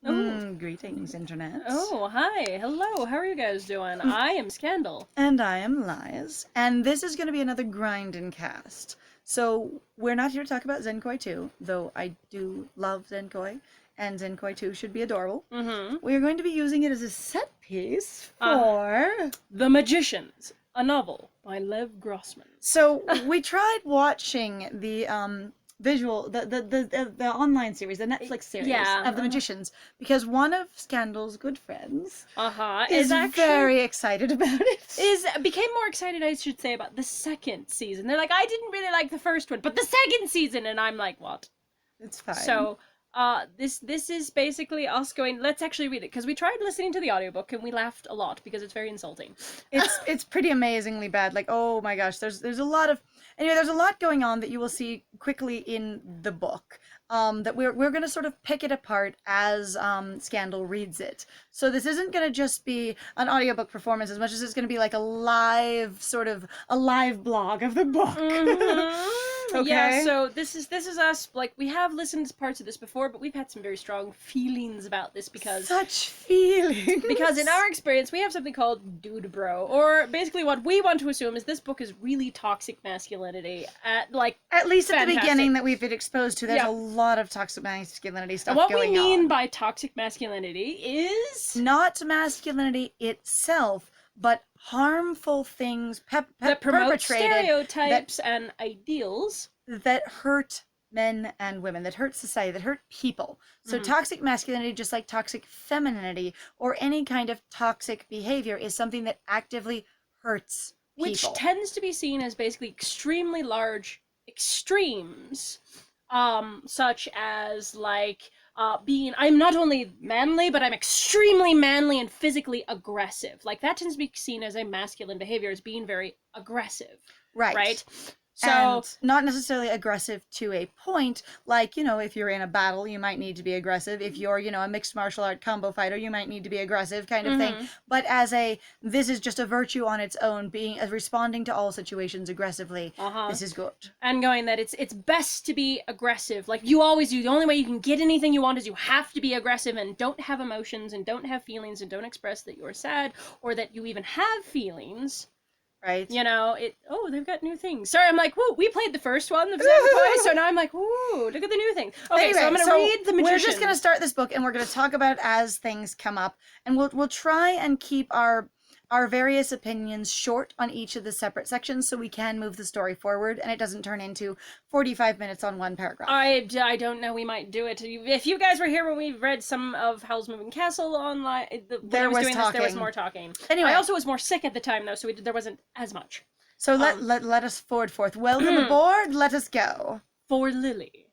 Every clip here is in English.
Greetings, Internet. Oh, hi. Hello. How are you guys doing? I am Scandal. And I am Lies, and this is going to be another grindin cast. So, we're not here to talk about Zen Koi 2, though I do love Zen Koi, and Zen Koi 2 should be adorable. We are going to be using it as a set piece for... The Magicians, a novel by Lev Grossman. So, we tried watching the the online series, the Netflix series of the Magicians, because one of Scandal's good friends is actually very excited about it. Became more excited, I should say, about the second season. They're like, I didn't really like the first one, but the second season, and I'm like, what? It's fine. So, this is basically us going, let's actually read it, because we tried listening to the audiobook and we laughed a lot because it's very insulting. It's pretty amazingly bad. Like, oh my gosh, there's a lot of there's a lot going on that you will see quickly in the book. That we're gonna sort of pick it apart as Scandal reads it. So this isn't gonna just be an audiobook performance as much as it's gonna be like a live blog of the book. Okay. Yeah, so this is us, like, we have listened to parts of this before, but we've had some very strong feelings about this because... Such feelings! Because in our experience, we have something called dude bro, or basically what we want to assume is this book is really toxic masculinity, at least fantastic. At the beginning that we've been exposed to, there's a lot of toxic masculinity stuff going on. What we mean by toxic masculinity is... not masculinity itself, but harmful things that promote perpetrated stereotypes and ideals that hurt men and women, that hurt society, that hurt people. So toxic masculinity, just like toxic femininity or any kind of toxic behavior, is something that actively hurts people. Which tends to be seen as basically extremely large extremes, such as I'm not only manly, but I'm extremely manly and physically aggressive. Like, that tends to be seen as a masculine behavior, as being very aggressive. Right? So, and not necessarily aggressive to a point, like, if you're in a battle, you might need to be aggressive. If you're, a mixed martial art combo fighter, you might need to be aggressive kind of thing. But this is just a virtue on its own, responding to all situations aggressively. This is good. And going that it's best to be aggressive. Like, you always do. The only way you can get anything you want is you have to be aggressive and don't have emotions and don't have feelings and don't express that you're sad or that you even have feelings. Right. They've got new things. Sorry, I'm like, woo, we played the first one of Zen Koi, so now I'm like, woo, look at the new things. Okay, anyway, so I'm going to read The Magician. We're just going to start this book, and we're going to talk about it as things come up, and we'll try and keep our various opinions short on each of the separate sections so we can move the story forward, and it doesn't turn into 45 minutes on one paragraph. I don't know, we might do it. If you guys were here when we read some of Howl's Moving Castle online, there was more talking. Anyway. I also was more sick at the time, though, so there wasn't as much. So let us forth. Welcome aboard, let us go. For Lily.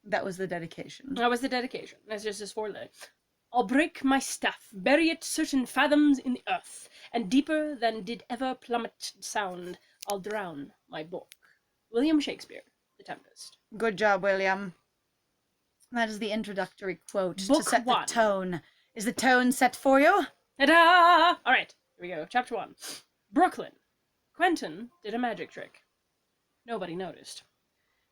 That was the dedication. That was the dedication. That's just for Lily. I'll break my staff, bury it certain fathoms in the earth, and deeper than did ever plummet sound, I'll drown my book. William Shakespeare, The Tempest. Good job, William. That is the introductory quote Book to set 1. the tone. Is the tone set for you? Ta-da! Alright, here we go. Chapter 1. Brooklyn. Quentin did a magic trick. Nobody noticed.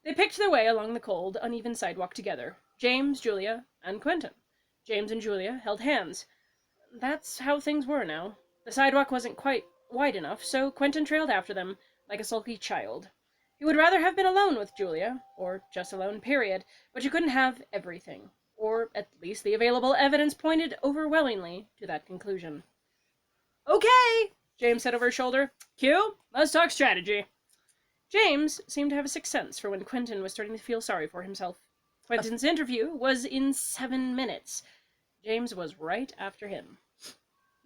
They picked their way along the cold, uneven sidewalk together. James, Julia, and Quentin. James and Julia held hands. That's how things were now. The sidewalk wasn't quite wide enough, so Quentin trailed after them, like a sulky child. He would rather have been alone with Julia, or just alone, period, but you couldn't have everything. Or, at least, the available evidence pointed overwhelmingly to that conclusion. Okay, James said over his shoulder. Q, let's talk strategy. James seemed to have a sixth sense for when Quentin was starting to feel sorry for himself. Quentin's interview was in 7 minutes. James was right after him.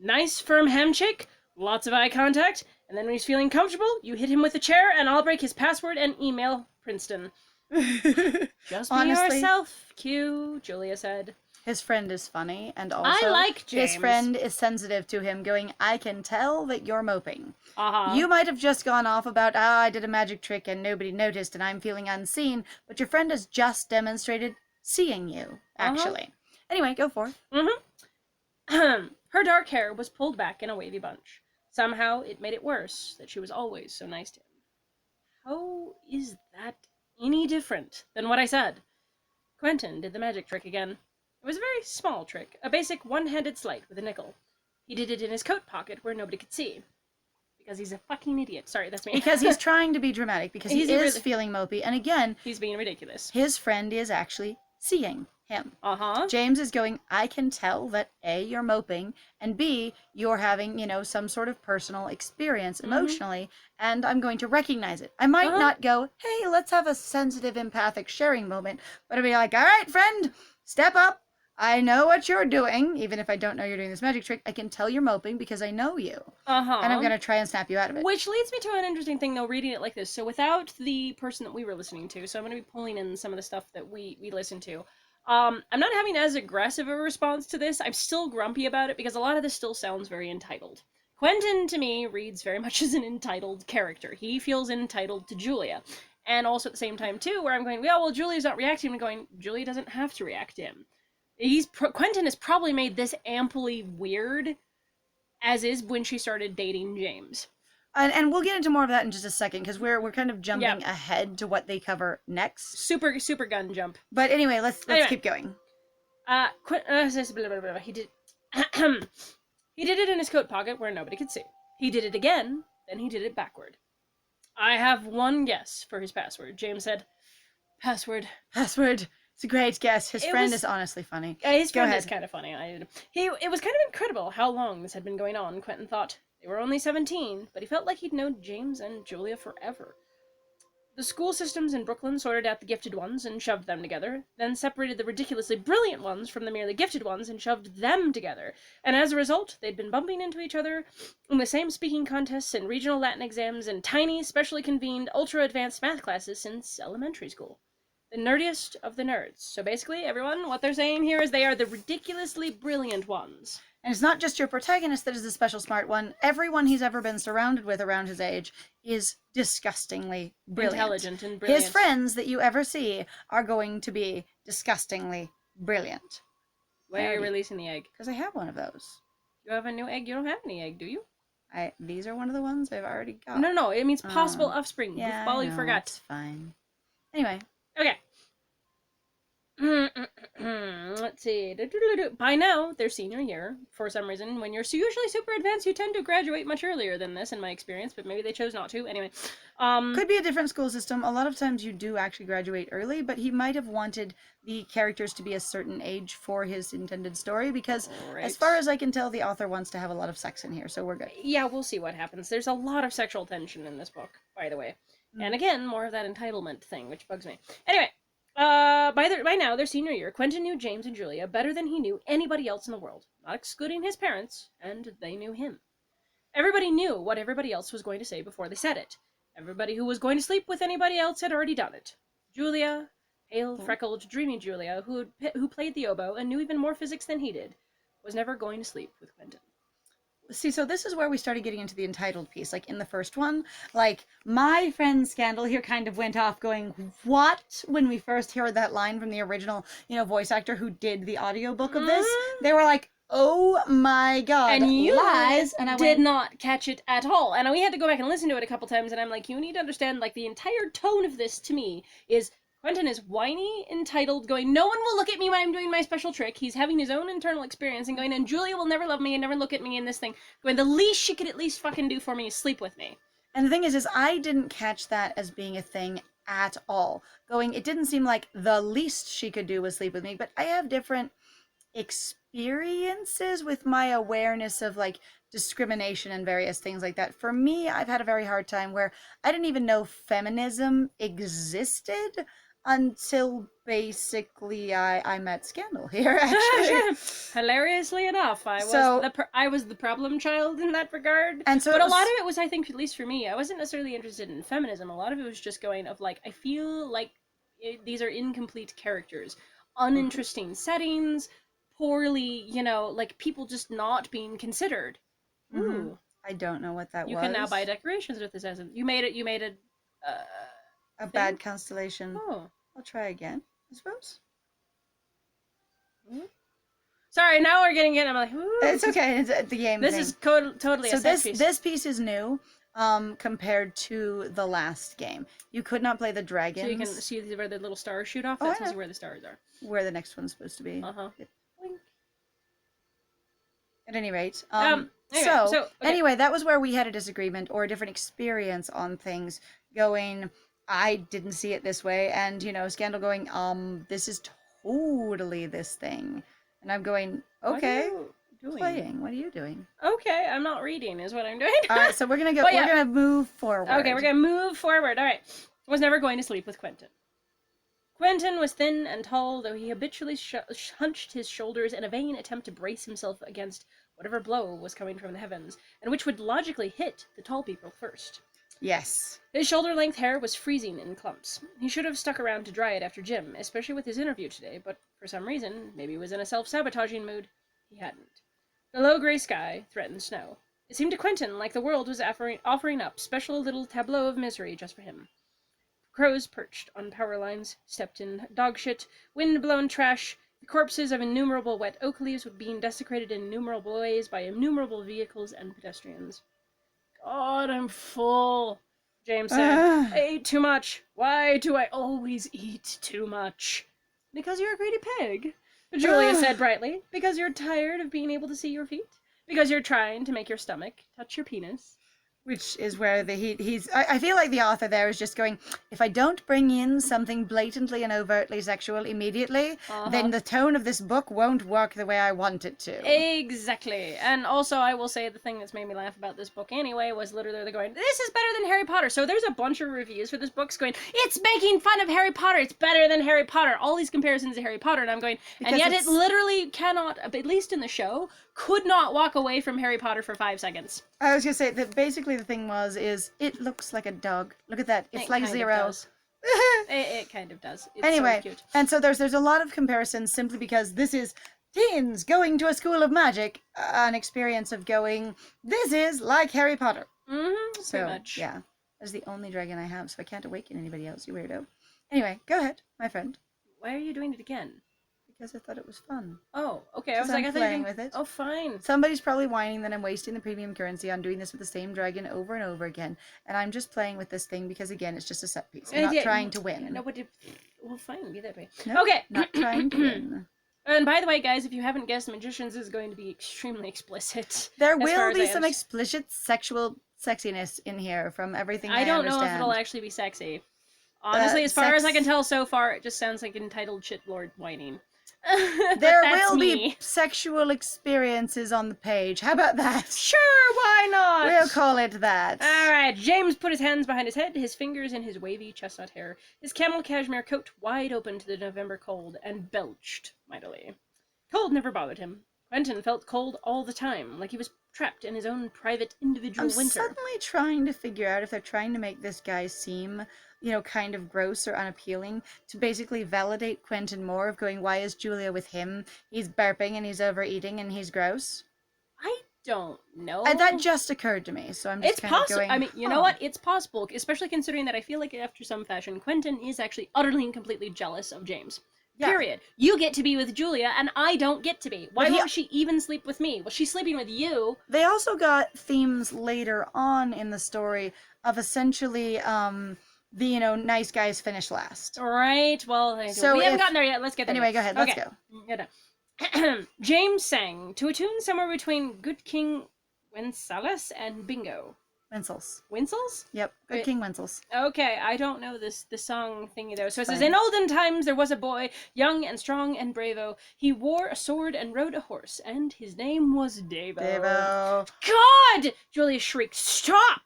Nice firm handshake, lots of eye contact, and then when he's feeling comfortable, you hit him with a chair and I'll break his password and email Princeton. Just be yourself, Q, Julia said. His friend is funny, and also I like James. His friend is sensitive to him, going, I can tell that you're moping. You might have just gone off about, I did a magic trick and nobody noticed and I'm feeling unseen, but your friend has just demonstrated seeing you, actually. Anyway, go forth. Her dark hair was pulled back in a wavy bunch. Somehow it made it worse that she was always so nice to him. How is that any different than what I said? Quentin did the magic trick again. It was a very small trick, a basic one-handed sleight with a nickel. He did it in his coat pocket where nobody could see. Because he's a fucking idiot. Sorry, that's me. Because he's trying to be dramatic, because he is feeling mopey. And again, he's being ridiculous. His friend is actually seeing him. Uh-huh. James is going, I can tell that A, you're moping, and B, you're having, some sort of personal experience emotionally, and I'm going to recognize it. I might not go, hey, let's have a sensitive, empathic sharing moment, but I'll be like, all right, friend, step up. I know what you're doing. Even if I don't know you're doing this magic trick, I can tell you're moping because I know you. Uh-huh. And I'm going to try and snap you out of it. Which leads me to an interesting thing, though, reading it like this. So without the person that we were listening to, so I'm going to be pulling in some of the stuff that we listened to. I'm not having as aggressive a response to this. I'm still grumpy about it because a lot of this still sounds very entitled. Quentin, to me, reads very much as an entitled character. He feels entitled to Julia. And also at the same time, too, where I'm going, well, Julia's not reacting. I'm going, Julia doesn't have to react to him. Quentin has probably made this amply weird, as is when she started dating James. And we'll get into more of that in just a second, because we're kind of jumping ahead to what they cover next. Super gun jump. But anyway, let's keep going. He did he did it in his coat pocket where nobody could see. He did it again, then he did it backward. I have one guess for his password. James said, Password. It's a great guess. His friend is honestly funny. His friend is kind of funny. It was kind of incredible how long this had been going on. Quentin thought they were only 17, but he felt like he'd known James and Julia forever. The school systems in Brooklyn sorted out the gifted ones and shoved them together, then separated the ridiculously brilliant ones from the merely gifted ones and shoved them together. And as a result, they'd been bumping into each other in the same speaking contests and regional Latin exams and tiny, specially convened, ultra-advanced math classes since elementary school. The nerdiest of the nerds. So basically, everyone, what they're saying here is they are the ridiculously brilliant ones. And it's not just your protagonist that is the special smart one. Everyone he's ever been surrounded with around his age is disgustingly brilliant. Intelligent and brilliant. His friends that you ever see are going to be disgustingly brilliant. Why are you releasing the egg? Because I have one of those. You have a new egg? You don't have any egg, do you? These are one of the ones I've already got. No, it means possible offspring. Yeah, Goofball, you forgot. It's fine. Anyway. Okay. Let's see. By now, their senior year, for some reason, when you're usually super advanced, you tend to graduate much earlier than this, in my experience, but maybe they chose not to. Anyway. Could be a different school system. A lot of times you do actually graduate early, but he might have wanted the characters to be a certain age for his intended story, because as far as I can tell, the author wants to have a lot of sex in here, so we're good. Yeah, we'll see what happens. There's a lot of sexual tension in this book, by the way. And again, more of that entitlement thing, which bugs me. Anyway. By now, their senior year, Quentin knew James and Julia better than he knew anybody else in the world, not excluding his parents, and they knew him. Everybody knew what everybody else was going to say before they said it. Everybody who was going to sleep with anybody else had already done it. Julia, pale, freckled, dreamy Julia, who played the oboe and knew even more physics than he did, was never going to sleep with Quentin. See, so this is where we started getting into the entitled piece. Like, in the first one, like, my friend Scandal here kind of went off going, what? When we first heard that line from the original, voice actor who did the audiobook of this, they were like, oh my god, and you lies. And I did not catch it at all. And we had to go back and listen to it a couple times, and I'm like, you need to understand, like, the entire tone of this, to me, is Quentin is whiny, entitled, going, no one will look at me when I'm doing my special trick. He's having his own internal experience and going, and Julia will never love me and never look at me in this thing. Going, the least she could at least fucking do for me is sleep with me. And the thing is I didn't catch that as being a thing at all. It didn't seem like the least she could do was sleep with me, but I have different experiences with my awareness of, like, discrimination and various things like that. For me, I've had a very hard time where I didn't even know feminism existed until basically I met Scandal here, actually. Hilariously enough, I was the problem child in that regard. And so, but a lot of it was, I think, at least for me, I wasn't necessarily interested in feminism. A lot of it was just going of, like, I feel like these are incomplete characters, uninteresting settings, poorly, like, people just not being considered. Ooh. I don't know what that was. You can now buy decorations with this as you made a bad constellation. Oh. I'll try again, I suppose. Sorry, now we're getting it. I'm like, ooh. It's okay. It's the game. This is totally so a set piece. This piece is new. compared to the last game. You could not play the So you can dragons. see where the little stars shoot off. Oh, That I tells know you where the stars are. where the next one's supposed to be. Uh-huh. Blink. At any rate, Anyway, so so okay. anyway, that was where we had a disagreement or a different experience on things. Going, I didn't see it this way, and Scandal going, this is totally this thing, and I'm going, okay, What are you doing? playing. What are you doing? Okay, I'm not reading, is what I'm doing. All right, so we're gonna go. But We're yeah. gonna move forward. Okay, we're gonna move forward. All right. Was never going to sleep with Quentin. Quentin was thin and tall, though he habitually hunched his shoulders in a vain attempt to brace himself against whatever blow was coming from the heavens, and which would logically hit the tall people first. Yes. His shoulder-length hair was freezing in clumps. He should have stuck around to dry it after gym, especially with his interview today, but for some reason, maybe he was in a self-sabotaging mood, he hadn't. The low grey sky threatened snow. It seemed to Quentin like the world was offering up special little tableau of misery just for him. Crows perched on power lines, stepped in dog shit, wind-blown trash, the corpses of innumerable wet oak leaves being desecrated in innumerable ways by innumerable vehicles and pedestrians. God, I'm full, James said. I ate too much. Why do I always eat too much? Because you're a greedy pig, Julia said brightly. Because you're tired of being able to see your feet? Because you're trying to make your stomach touch your penis? Which is where I feel like the author there is just going, if I don't bring in something blatantly and overtly sexual immediately, then the tone of this book won't work the way I want it to. Exactly. And also, I will say the thing that's made me laugh about this book anyway was literally they're going, this is better than Harry Potter. So there's a bunch of reviews for this book going, it's making fun of Harry Potter. It's better than Harry Potter. All these comparisons to Harry Potter. And I'm going, and yet it literally cannot, at least in the show, could not walk away from Harry Potter for 5 seconds. I was going to say that basically the thing is it looks like a dog. Look at that. It's like Zero. It kind of does. It's anyway, so cute. And so there's a lot of comparisons simply because this is teens going to a school of magic, an experience of going, this is like Harry Potter. Mm-hmm, so, pretty much. Yeah. That's the only dragon I have, so I can't awaken anybody else, you weirdo. Anyway, go ahead, my friend. Why are you doing it again? Because I thought it was fun. Oh, okay. I was like, I thought you playing with it. Oh, fine. Somebody's probably whining that I'm wasting the premium currency on doing this with the same dragon over and over again, and I'm just playing with this thing because again, it's just a set piece. I'm not trying to win. No, but well, fine, be that way. Nope, okay. Not trying to win. And by the way, guys, if you haven't guessed, Magicians is going to be extremely explicit. There will be some explicit sexual sexiness in here from everything I don't understand. know if it'll actually be sexy. Honestly, as far as I can tell so far, it just sounds like entitled shitlord whining. There will be sexual experiences on the page. How about that? Sure, why not? We'll call it that. Alright, James put his hands behind his head, his fingers in his wavy chestnut hair, his camel cashmere coat wide open to the November cold, and belched mightily. Cold never bothered him. Quentin felt cold all the time, like he was trapped in his own private individual winter. I'm suddenly trying to figure out if they're trying to make this guy seem, kind of gross or unappealing to basically validate Quentin more of going, why is Julia with him? He's burping and he's overeating and he's gross. I don't know. That just occurred to me, so I'm just kind of going, I mean, you know what? It's possible, especially considering that I feel like after some fashion, Quentin is actually utterly and completely jealous of James. Yeah. Period. You get to be with Julia, and I don't get to be. Why won't she even sleep with me? Well, she's sleeping with you. They also got themes later on in the story of essentially, the, nice guys finish last. Right. Well, so we haven't gotten there yet. Let's get there. Anyway, go ahead. Let's go. James sang to a tune somewhere between Good King Wenceslas and Bingo. Wincels? Yep, Good King Wenceslas. Okay, I don't know the song thingy though. So it says, in olden times there was a boy, young and strong and bravo. He wore a sword and rode a horse, and his name was Davo. God! Julia shrieked, stop!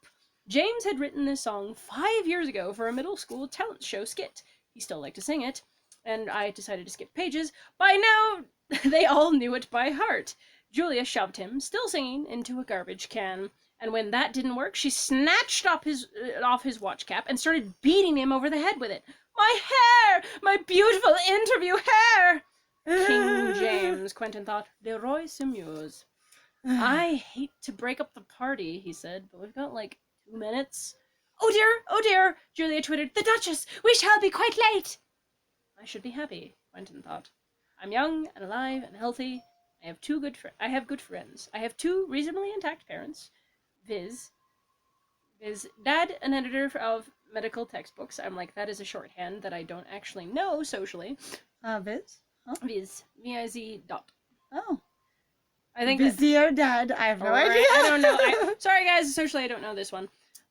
James had written this song 5 years ago for a middle school talent show skit. He still liked to sing it, and I decided to skip pages. By now, they all knew it by heart. Julia shoved him, still singing, into a garbage can. And when that didn't work, she snatched off his watch cap and started beating him over the head with it. My hair! My beautiful interview hair! King James, Quentin thought. Le roi s'amuse. I hate to break up the party, he said, but we've got 2 minutes. Oh dear, Julia twittered. The Duchess! We shall be quite late! I should be happy, Quentin thought. I'm young and alive and healthy. I have good friends. I have 2 reasonably intact parents. Viz, Is dad an editor of medical textbooks? I'm like, that is a shorthand that I don't actually know socially. Viz? Huh? Viz. V-I-Z dot. Oh. I think that... Vizio Dad. I have no idea. I don't know. Sorry, guys. Socially, I don't know this one.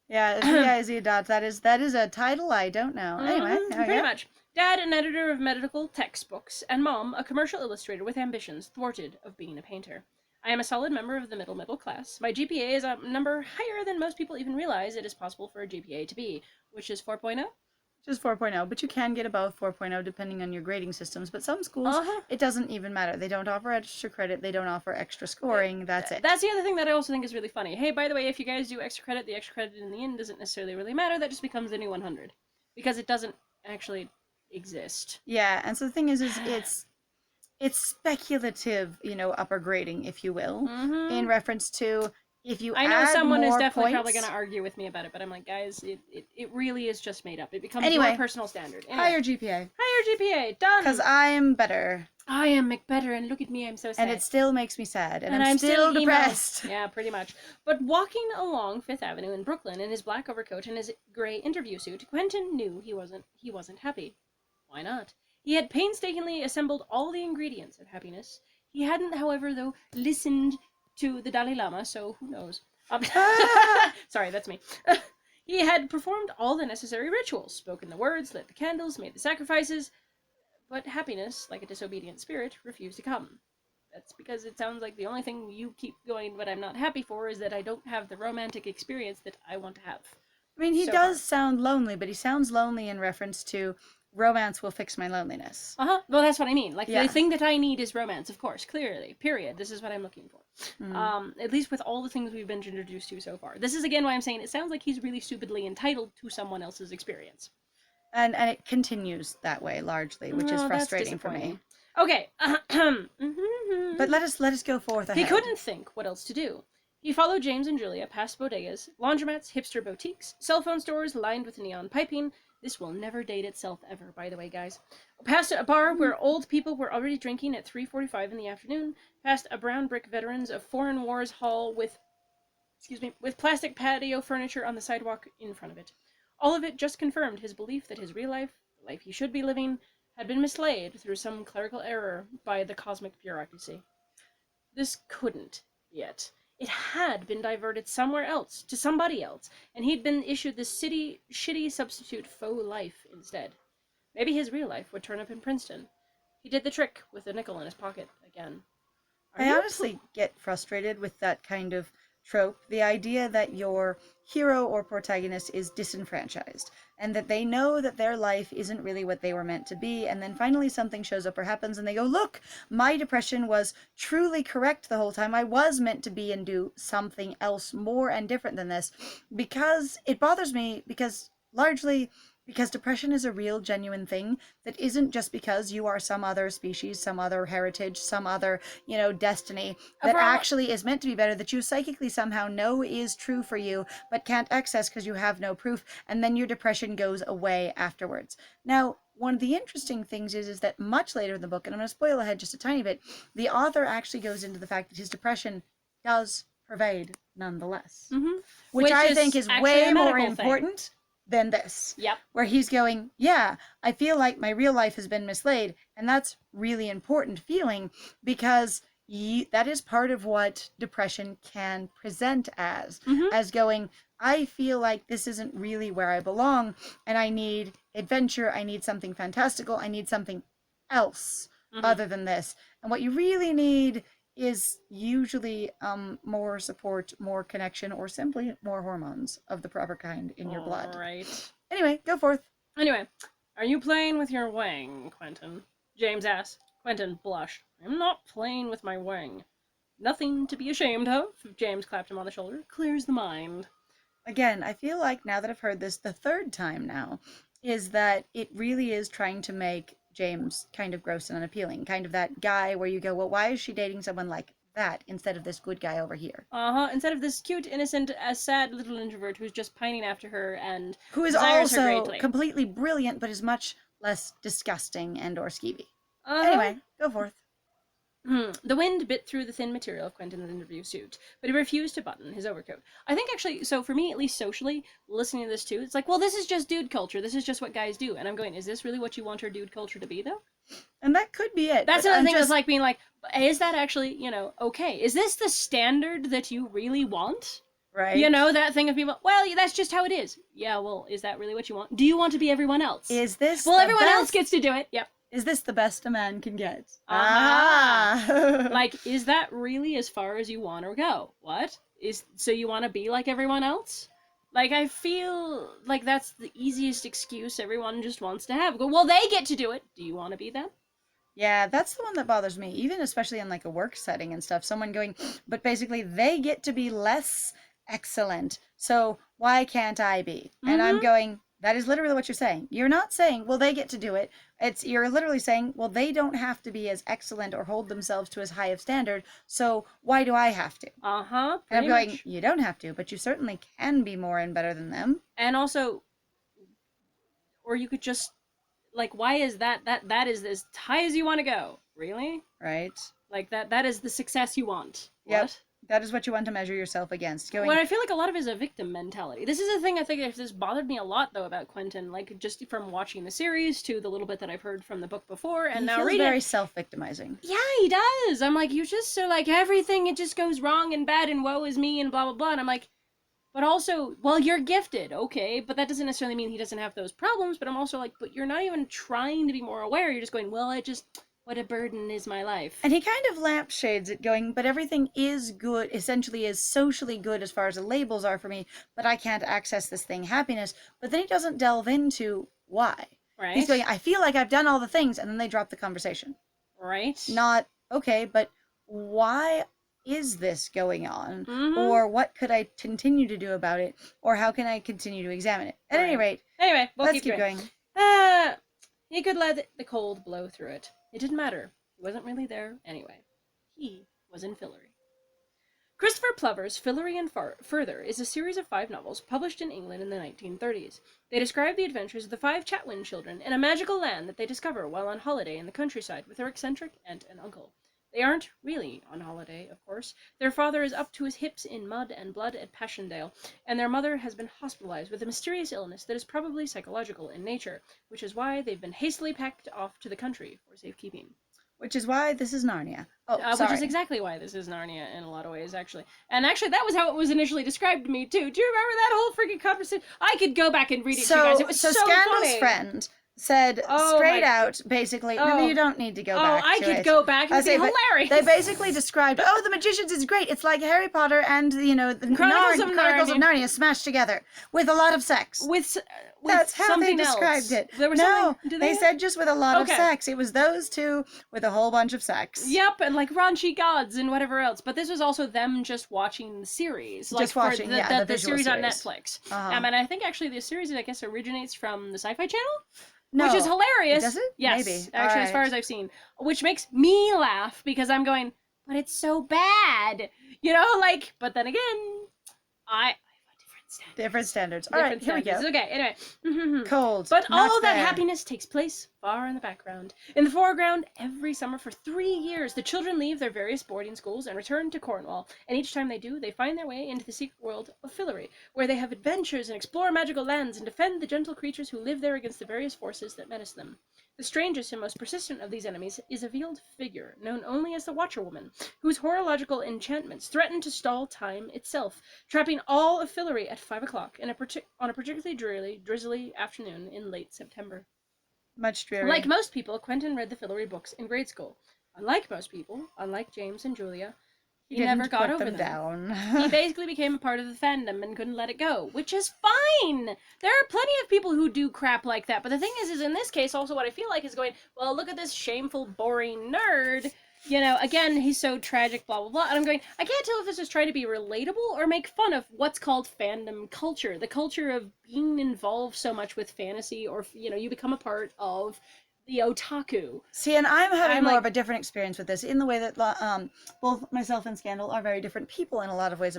Yeah, V-I-Z dot. That is a title I don't know. Anyway, pretty much. Dad, an editor of medical textbooks, and Mom, a commercial illustrator with ambitions thwarted of being a painter. I am a solid member of the middle class. My GPA is a number higher than most people even realize it is possible for a GPA to be, which is 4.0. Just 4.0, but you can get above 4.0 depending on your grading systems. But some schools, it doesn't even matter. They don't offer extra credit. They don't offer extra scoring. That's it. That's the other thing that I also think is really funny. Hey, by the way, if you guys do extra credit, the extra credit in the end doesn't necessarily really matter. That just becomes the new 100. Because it doesn't actually exist. Yeah, and so the thing is it's speculative, upper grading, if you will, in reference to if you I know add someone more is definitely points, probably going to argue with me about it, but I'm like, guys, it really is just made up. It becomes Anyway, your personal standard. Anyway, higher GPA. Higher GPA, done. Because I'm better. I am McBetter, and look at me, I'm so sad. And it still makes me sad, and I'm still depressed. Yeah, pretty much. But walking along Fifth Avenue in Brooklyn in his black overcoat and his gray interview suit, Quentin knew he wasn't happy. Why not? He had painstakingly assembled all the ingredients of happiness. He hadn't, however, though, listened to the Dalai Lama, so who knows? Sorry, that's me. He had performed all the necessary rituals, spoken the words, lit the candles, made the sacrifices, but happiness, like a disobedient spirit, refused to come. That's because it sounds like the only thing you keep going but I'm not happy for is that I don't have the romantic experience that I want to have. I mean, he does sound lonely, but he sounds lonely in reference to romance will fix my loneliness. Well, that's what I mean. Like, the thing that I need is romance, of course, clearly. Period. This is what I'm looking for. At least with all the things we've been introduced to so far. This is, again, why I'm saying it sounds like he's really stupidly entitled to someone else's experience. And it continues that way, largely, which is frustrating for me. Okay. But let us go forth ahead. He couldn't think what else to do. He followed James and Julia past bodegas, laundromats, hipster boutiques, cell phone stores lined with neon piping. This will never date itself ever, by the way, guys. Past a bar where old people were already drinking at 3:45 in the afternoon. Past a brown brick Veterans of Foreign Wars hall with plastic patio furniture on the sidewalk in front of it. All of it just confirmed his belief that his real life, the life he should be living, had been mislaid through some clerical error by the cosmic bureaucracy. This couldn't be it. It had been diverted somewhere else, to somebody else, and he'd been issued this shitty substitute faux life instead. Maybe his real life would turn up in Princeton. He did the trick with a nickel in his pocket again. I honestly get frustrated with that kind of trope, the idea that your hero or protagonist is disenfranchised, and that they know that their life isn't really what they were meant to be, and then finally something shows up or happens, and they go, look, my depression was truly correct the whole time. I was meant to be and do something else more and different than this, because it bothers me, largely because depression is a real, genuine thing that isn't just because you are some other species, some other heritage, some other, destiny that actually is meant to be better, that you psychically somehow know is true for you, but can't access because you have no proof, and then your depression goes away afterwards. Now, one of the interesting things is that much later in the book, and I'm going to spoil ahead just a tiny bit, the author actually goes into the fact that his depression does pervade nonetheless, which I think is way more important than this. Yep. Where he's going, yeah, I feel like my real life has been mislaid, and that's really important feeling, because that is part of what depression can present as going, I feel like this isn't really where I belong, and I need adventure, I need something fantastical, I need something else other than this. And what you really need is usually more support, more connection, or simply more hormones of the proper kind in your blood. Right. Anyway, go forth. Anyway, are you playing with your wang, Quentin? James asked. Quentin blushed. I'm not playing with my wang. Nothing to be ashamed of. James clapped him on the shoulder. Clears the mind. Again, I feel like now that I've heard this the third time now, is that it really is trying to make James kind of gross and unappealing, kind of that guy where you go, well, why is she dating someone like that instead of this good guy over here? Instead of this cute, innocent, sad little introvert who's just pining after her and who is also completely brilliant, but is much less disgusting and or skeevy. Anyway, go forth. The wind bit through the thin material of Quentin's interview suit, but he refused to button his overcoat. I think actually, so for me, at least socially, listening to this too, it's like, well, this is just dude culture. This is just what guys do. And I'm going, is this really what you want our dude culture to be, though? And that could be it. That's but another I'm thing just... that's like being like, is that actually, okay? Is this the standard that you really want? Right. You know, that thing of people, well, that's just how it is. Yeah, well, is that really what you want? Do you want to be everyone else? Is this Well, the everyone else best? gets to do it. Yep. Is this the best a man can get? Ah. Like, is that really as far as you want to go? What? So you want to be like everyone else? Like, I feel like that's the easiest excuse everyone just wants to have. Go, well, they get to do it. Do you want to be them? Yeah, that's the one that bothers me, even especially in like a work setting and stuff. Someone going, but basically they get to be less excellent, so why can't I be? And I'm going, that is literally what you're saying. You're not saying, well, they get to do it. You're literally saying, well, they don't have to be as excellent or hold themselves to as high of standard, so why do I have to? And I'm going, much. you don't have to, but you certainly can be more and better than them. And also, or you could just, like, why is that is as high as you want to go? Really? Right. Like, that is the success you want. Yep. What? That is what you want to measure yourself against. Going, What I feel like a lot of it is a victim mentality. This is a thing I think this bothered me a lot, though, about Quentin. Like, just from watching the series to the little bit that I've heard from the book before, and he now feels reading very it. self-victimizing. Yeah, he does. I'm like, you just so like everything, it just goes wrong and bad and woe is me and blah blah blah. And I'm like, but also, well, you're gifted, okay, but that doesn't necessarily mean he doesn't have those problems. But I'm also like, but you're not even trying to be more aware. You're just going, well, what a burden is my life. And he kind of lampshades it going, but everything is good, essentially is socially good as far as the labels are for me, but I can't access this thing, happiness. But then he doesn't delve into why. Right. He's going, I feel like I've done all the things, and then they drop the conversation. Right. Not, okay, but why is this going on? Or what could I continue to do about it? Or how can I continue to examine it? At any rate, anyway, we'll let's keep going. He could let the cold blow through it. It didn't matter. He wasn't really there anyway. He was in Fillory. Christopher Plover's Fillory and Further is a series of 5 novels published in England in the 1930s. They describe the adventures of the 5 Chatwin children in a magical land that they discover while on holiday in the countryside with their eccentric aunt and uncle. They aren't really on holiday, of course. Their father is up to his hips in mud and blood at Passchendaele, and their mother has been hospitalized with a mysterious illness that is probably psychological in nature, which is why they've been hastily packed off to the country for safekeeping. Which is why this is Narnia. Oh, sorry. Which is exactly why this is Narnia in a lot of ways, actually. And actually, that was how it was initially described to me, too. Do you remember that whole freaking conversation? I could go back and read it to you guys. It was so Scandal's funny. friend said straight out, basically, no, you don't need to go back. I could go back and be hilarious. They basically described, The Magicians is great. It's like Harry Potter and, the Chronicles of Narnia smashed together with a lot of sex. That's how they described it. There was they said just with a lot of sex. It was those two with a whole bunch of sex. Yep, and like raunchy gods and whatever else. But this was also them just watching the series. Just watching, the series on Netflix. And I think actually the series, I guess, originates from the SyFy channel. No. Which is hilarious. Does it? Yes, maybe. Actually, as far as I've seen. Which makes me laugh because I'm going, but it's so bad. But then again, I different standards. All right, here we go. Okay, anyway. Cold. But all that happiness takes place far in the background. In the foreground, every summer for 3 years, the children leave their various boarding schools and return to Cornwall. And each time they do, they find their way into the secret world of Fillory, where they have adventures and explore magical lands and defend the gentle creatures who live there against the various forces that menace them. The strangest and most persistent of these enemies is a veiled figure, known only as the Watcher Woman, whose horological enchantments threaten to stall time itself, trapping all of Fillory at 5 o'clock on a particularly dreary, drizzly afternoon in late September. Much dreary. Like most people, Quentin read the Fillory books in grade school. Unlike most people, unlike James and Julia, he never got over them. Down. He basically became a part of the fandom and couldn't let it go, which is fine. There are plenty of people who do crap like that, but the thing is in this case, also what I feel like is going, well, look at this shameful, boring nerd. Again, he's so tragic, blah, blah, blah. And I'm going, I can't tell if this is trying to be relatable or make fun of what's called fandom culture. The culture of being involved so much with fantasy or, you become a part of the otaku. See, and I'm having more of a different experience with this in the way that both myself and Scandal are very different people in a lot of ways,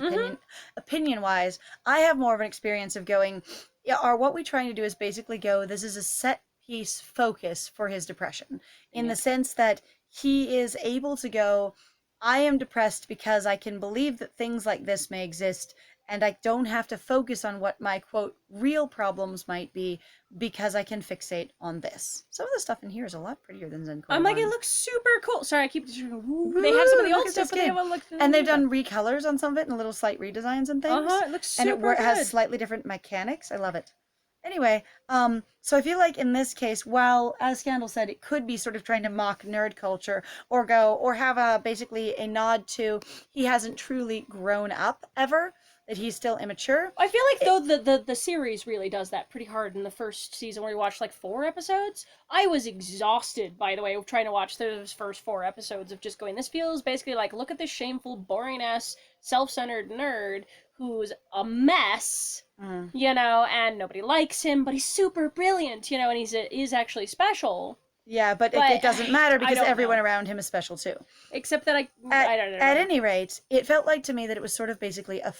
opinion-wise. I have more of an experience of going, what we're trying to do is basically go, this is a set piece focus for his depression, in the sense that he is able to go, I am depressed because I can believe that things like this may exist, and I don't have to focus on what my quote real problems might be because I can fixate on this. Some of the stuff in here is a lot prettier than Zen Koi I'm like, it 1. looks super cool. Sorry, I keep just they have some of Woo, the look old at stuff, this but they game. haven't looked. And they've done recolors on some of it and little slight redesigns and things. It looks And super it has good. slightly different mechanics. I love it. Anyway, so I feel like in this case, while, as Scandal said, it could be sort of trying to mock nerd culture or have a basically a nod to he hasn't truly grown up ever, that he's still immature. I feel like though the series really does that pretty hard in the first season where we watched like 4 episodes. I was exhausted, by the way, trying to watch those first 4 episodes of just going, this feels basically like, look at this shameful, boring ass, self-centered nerd who's a mess, and nobody likes him, but he's super brilliant, and is actually special. Yeah, but it doesn't matter because everyone know. around him is special too. Except that I don't know. At any rate, it felt like to me that it was sort of basically a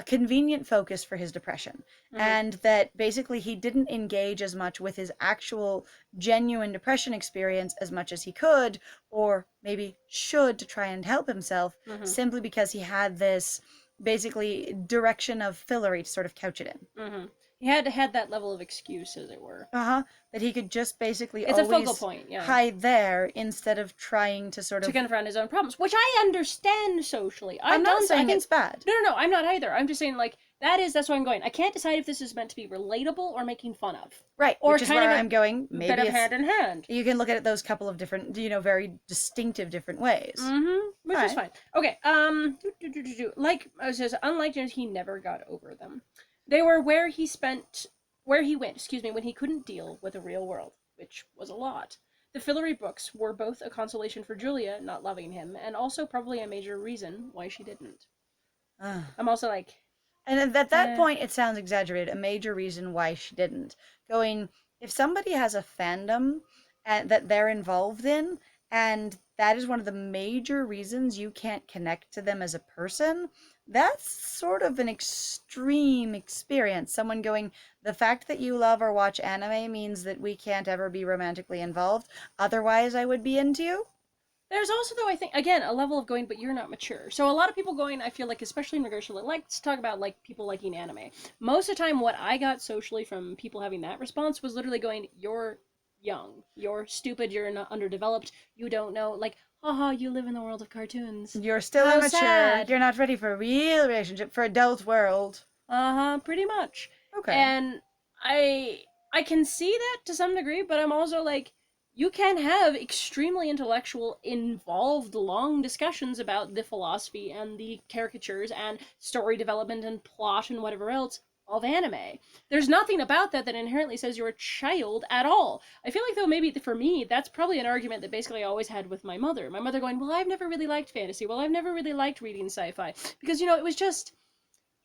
convenient focus for his depression, and that basically he didn't engage as much with his actual genuine depression experience as much as he could or maybe should to try and help himself, simply because he had this basically direction of fillery to sort of couch it in. He had that level of excuse, as it were. That he could just basically it's always a focal point, hide there instead of trying to sort of to confront his own problems, which I understand socially. I'm not saying it's bad. No, I'm not either. I'm just saying, like, that's why I'm going. I can't decide if this is meant to be relatable or making fun of. Right, or which is where I'm going. Maybe bit of hand in hand. You can look at it those couple of different, very distinctive different ways. Which is fine. Okay, like I says, unlike James, he never got over them. They were where he went, when he couldn't deal with the real world, which was a lot. The fillery books were both a consolation for Julia not loving him, and also probably a major reason why she didn't. I'm also like... And at that point, it sounds exaggerated. A major reason why she didn't. Going, if somebody has a fandom that they're involved in, and that is one of the major reasons you can't connect to them as a person, that's sort of an extreme experience. Someone going, the fact that you love or watch anime means that we can't ever be romantically involved. Otherwise, I would be into you. There's also, though, I think, again, a level of going, but you're not mature. So a lot of people going, I feel like, especially in regards to, let's talk about, like, people liking anime. Most of the time, what I got socially from people having that response was literally going, you're young, you're stupid, you're not underdeveloped, you don't know, like, haha, you live in the world of cartoons. You're still immature. Sad. You're not ready for a real relationship, for adult world. Pretty much. Okay. And I can see that to some degree, but I'm also like, you can have extremely intellectual, involved, long discussions about the philosophy and the caricatures and story development and plot and whatever else of anime. There's nothing about that inherently says you're a child at all. I feel like, though, maybe for me, that's probably an argument that basically I always had with my mother. My mother going, well, I've never really liked fantasy. Well, I've never really liked reading sci-fi. Because, it was just...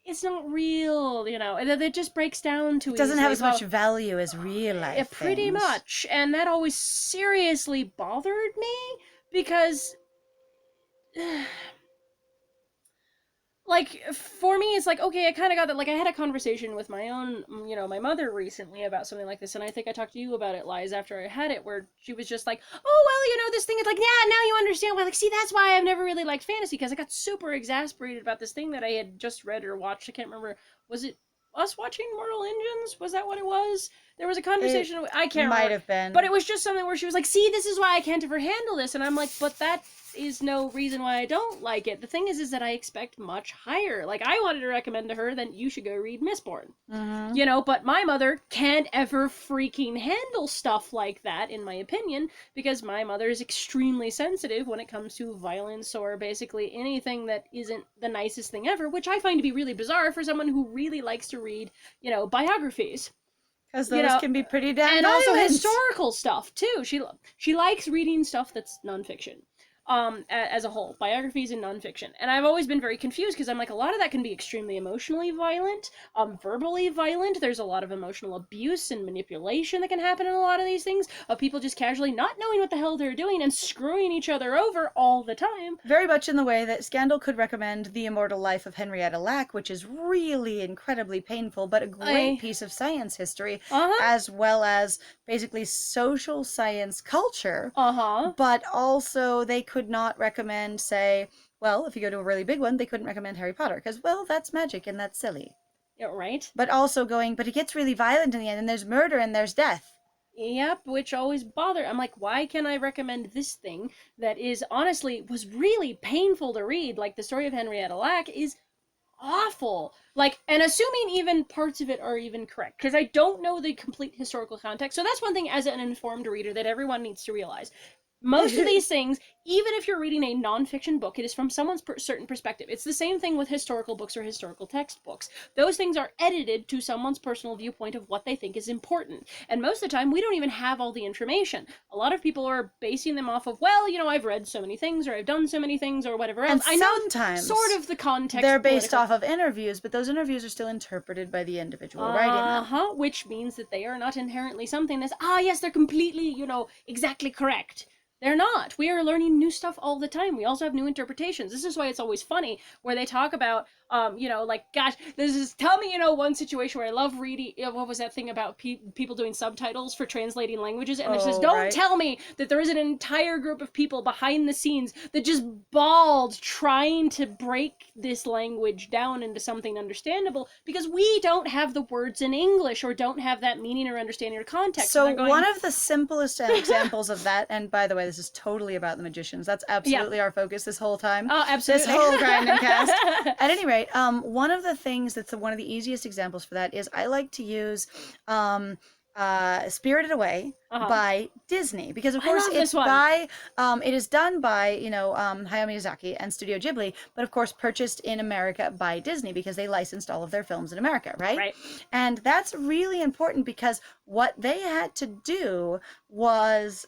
it's not real, it just breaks down to... It doesn't have as much value as real life things. Pretty much, and that always seriously bothered me, because... like, for me, it's like, okay, I kind of got that. Like, I had a conversation with my own, my mother recently about something like this, and I think I talked to you about it, Liz, after I had it, where she was just like, oh, well, this thing is like, yeah, now you understand why. Like, see, that's why I've never really liked fantasy, because I got super exasperated about this thing that I had just read or watched. I can't remember. Was it us watching Mortal Engines? Was that what it was? There was a conversation. I can't remember. Might have been. But it was just something where she was like, see, this is why I can't ever handle this. And I'm like, but that is no reason why I don't like it. The thing is that I expect much higher. Like, I wanted to recommend to her that you should go read Mistborn. But my mother can't ever freaking handle stuff like that, in my opinion, because my mother is extremely sensitive when it comes to violence or basically anything that isn't the nicest thing ever, which I find to be really bizarre for someone who really likes to read, biographies. Because those can be pretty damn and violent. Also historical stuff, too. She likes reading stuff that's nonfiction. as a whole, biographies and nonfiction. And I've always been very confused because I'm like, a lot of that can be extremely emotionally violent, verbally violent. There's a lot of emotional abuse and manipulation that can happen in a lot of these things, of people just casually not knowing what the hell they're doing and screwing each other over all the time. Very much in the way that Scandal could recommend The Immortal Life of Henrietta Lack, which is really incredibly painful, but a great piece of science history, as well as basically social science culture. But also, they could not recommend, say, well, if you go to a really big one, they couldn't recommend Harry Potter, because, well, that's magic and that's silly. Yeah, right. But also going, but it gets really violent in the end, and there's murder and there's death. Yep, which always bothered. I'm like, why can I recommend this thing that is honestly was really painful to read? Like the story of Henrietta Lack is awful. Like, and assuming even parts of it are even correct, because I don't know the complete historical context. So that's one thing as an informed reader that everyone needs to realize. Most of these things, even if you're reading a nonfiction book, it is from someone's certain perspective. It's the same thing with historical books or historical textbooks. Those things are edited to someone's personal viewpoint of what they think is important. And most of the time, we don't even have all the information. A lot of people are basing them off of, well, you know, I've read so many things, or I've done so many things, or whatever else. And I sometimes know sort of the context. They're based off of interviews, but those interviews are still interpreted by the individual writing them. Which means that they are not inherently something that's, yes, they're completely, you know, exactly correct. They're not. We are learning new stuff all the time. We also have new interpretations. This is why it's always funny where they talk about, you know, like, gosh, tell me, you know, one situation where I love reading, what was that thing about people doing subtitles for translating languages? And it says, don't tell me that there is an entire group of people behind the scenes that just bawled trying to break this language down into something understandable because we don't have the words in English or don't have that meaning or understanding or context. So one of the simplest examples of that, and by the way, this is totally about the magicians. That's absolutely our focus this whole time. Oh, absolutely. This whole grinding cast. At any rate, one of the things that's one of the easiest examples for that is I like to use Spirited Away by Disney, because of course it's by it is done by, you know, Hayao Miyazaki and Studio Ghibli, but of course purchased in America by Disney because they licensed all of their films in America, right? And that's really important because what they had to do was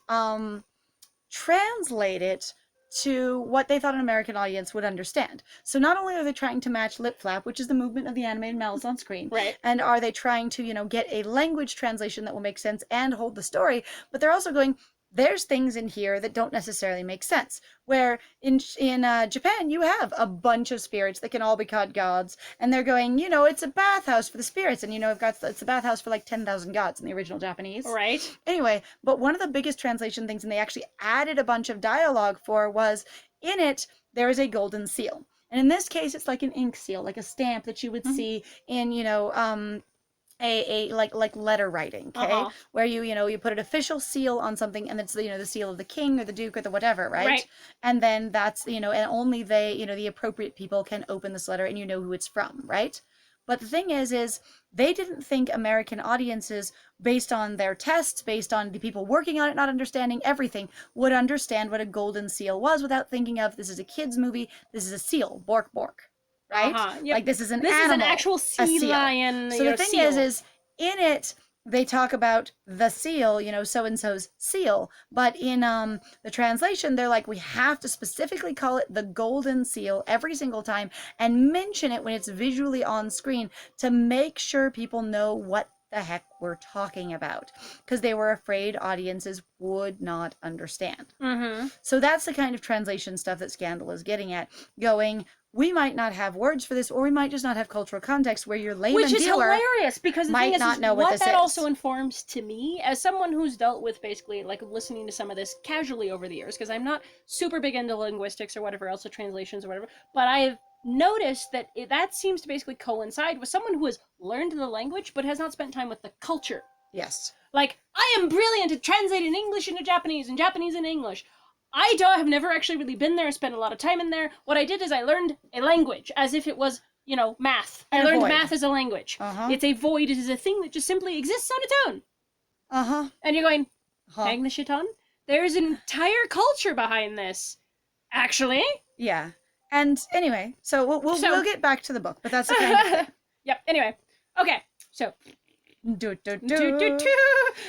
translate it to what they thought an American audience would understand. So not only are they trying to match lip flap, which is the movement of the animated mouths on screen, and are they trying to, you know, get a language translation that will make sense and hold the story, but they're also going, there's things in here that don't necessarily make sense. Where in Japan, you have a bunch of spirits that can all be called gods, and they're going, you know, it's a bathhouse for the spirits, and you know, it's a bathhouse for like 10,000 gods in the original Japanese. Right. Anyway, but one of the biggest translation things, and they actually added a bunch of dialogue for, was in it there is a golden seal, and in this case, it's like an ink seal, like a stamp that you would see in, you know, a like letter writing, okay, where you know, you put an official seal on something, and it's the, you know, the seal of the king or the duke or the whatever, right? And then that's, you know, and only they, you know, the appropriate people can open this letter, and you know who it's from, right? But the thing is they didn't think American audiences, based on their tests, based on the people working on it not understanding everything, would understand what a golden seal was without thinking of, this is a kid's movie, this is a seal, bork bork. Right? Like this is an animal. This is an actual sea lion. So the thing is in it they talk about the seal, you know, so and so's seal, but in the translation they're like, we have to specifically call it the golden seal every single time and mention it when it's visually on screen to make sure people know what the heck we're talking about, because they were afraid audiences would not understand. So that's the kind of translation stuff that Scandal is getting at, going, we might not have words for this, or we might just not have cultural context where your layman Which is viewer hilarious, because the might thing not is know what this that is. also informs to me, as someone who's dealt with basically like listening to some of this casually over the years, because I'm not super big into linguistics or whatever else, or translations or whatever, but I've noticed that that seems to basically coincide with someone who has learned the language but has not spent time with the culture. Yes. Like, I am brilliant at translating English into Japanese and Japanese into English. I have never actually really been there, spent a lot of time in there. What I did is I learned a language as if it was, you know, math. I learned math as a language. It's a void. It is a thing that just simply exists on its own. And you're going, hang the shit on? There's an entire culture behind this. Actually. Yeah. And anyway, so we'll get back to the book, but that's the kind of thing. Yep. Anyway. Okay. So Do, do, Do, do, do. do.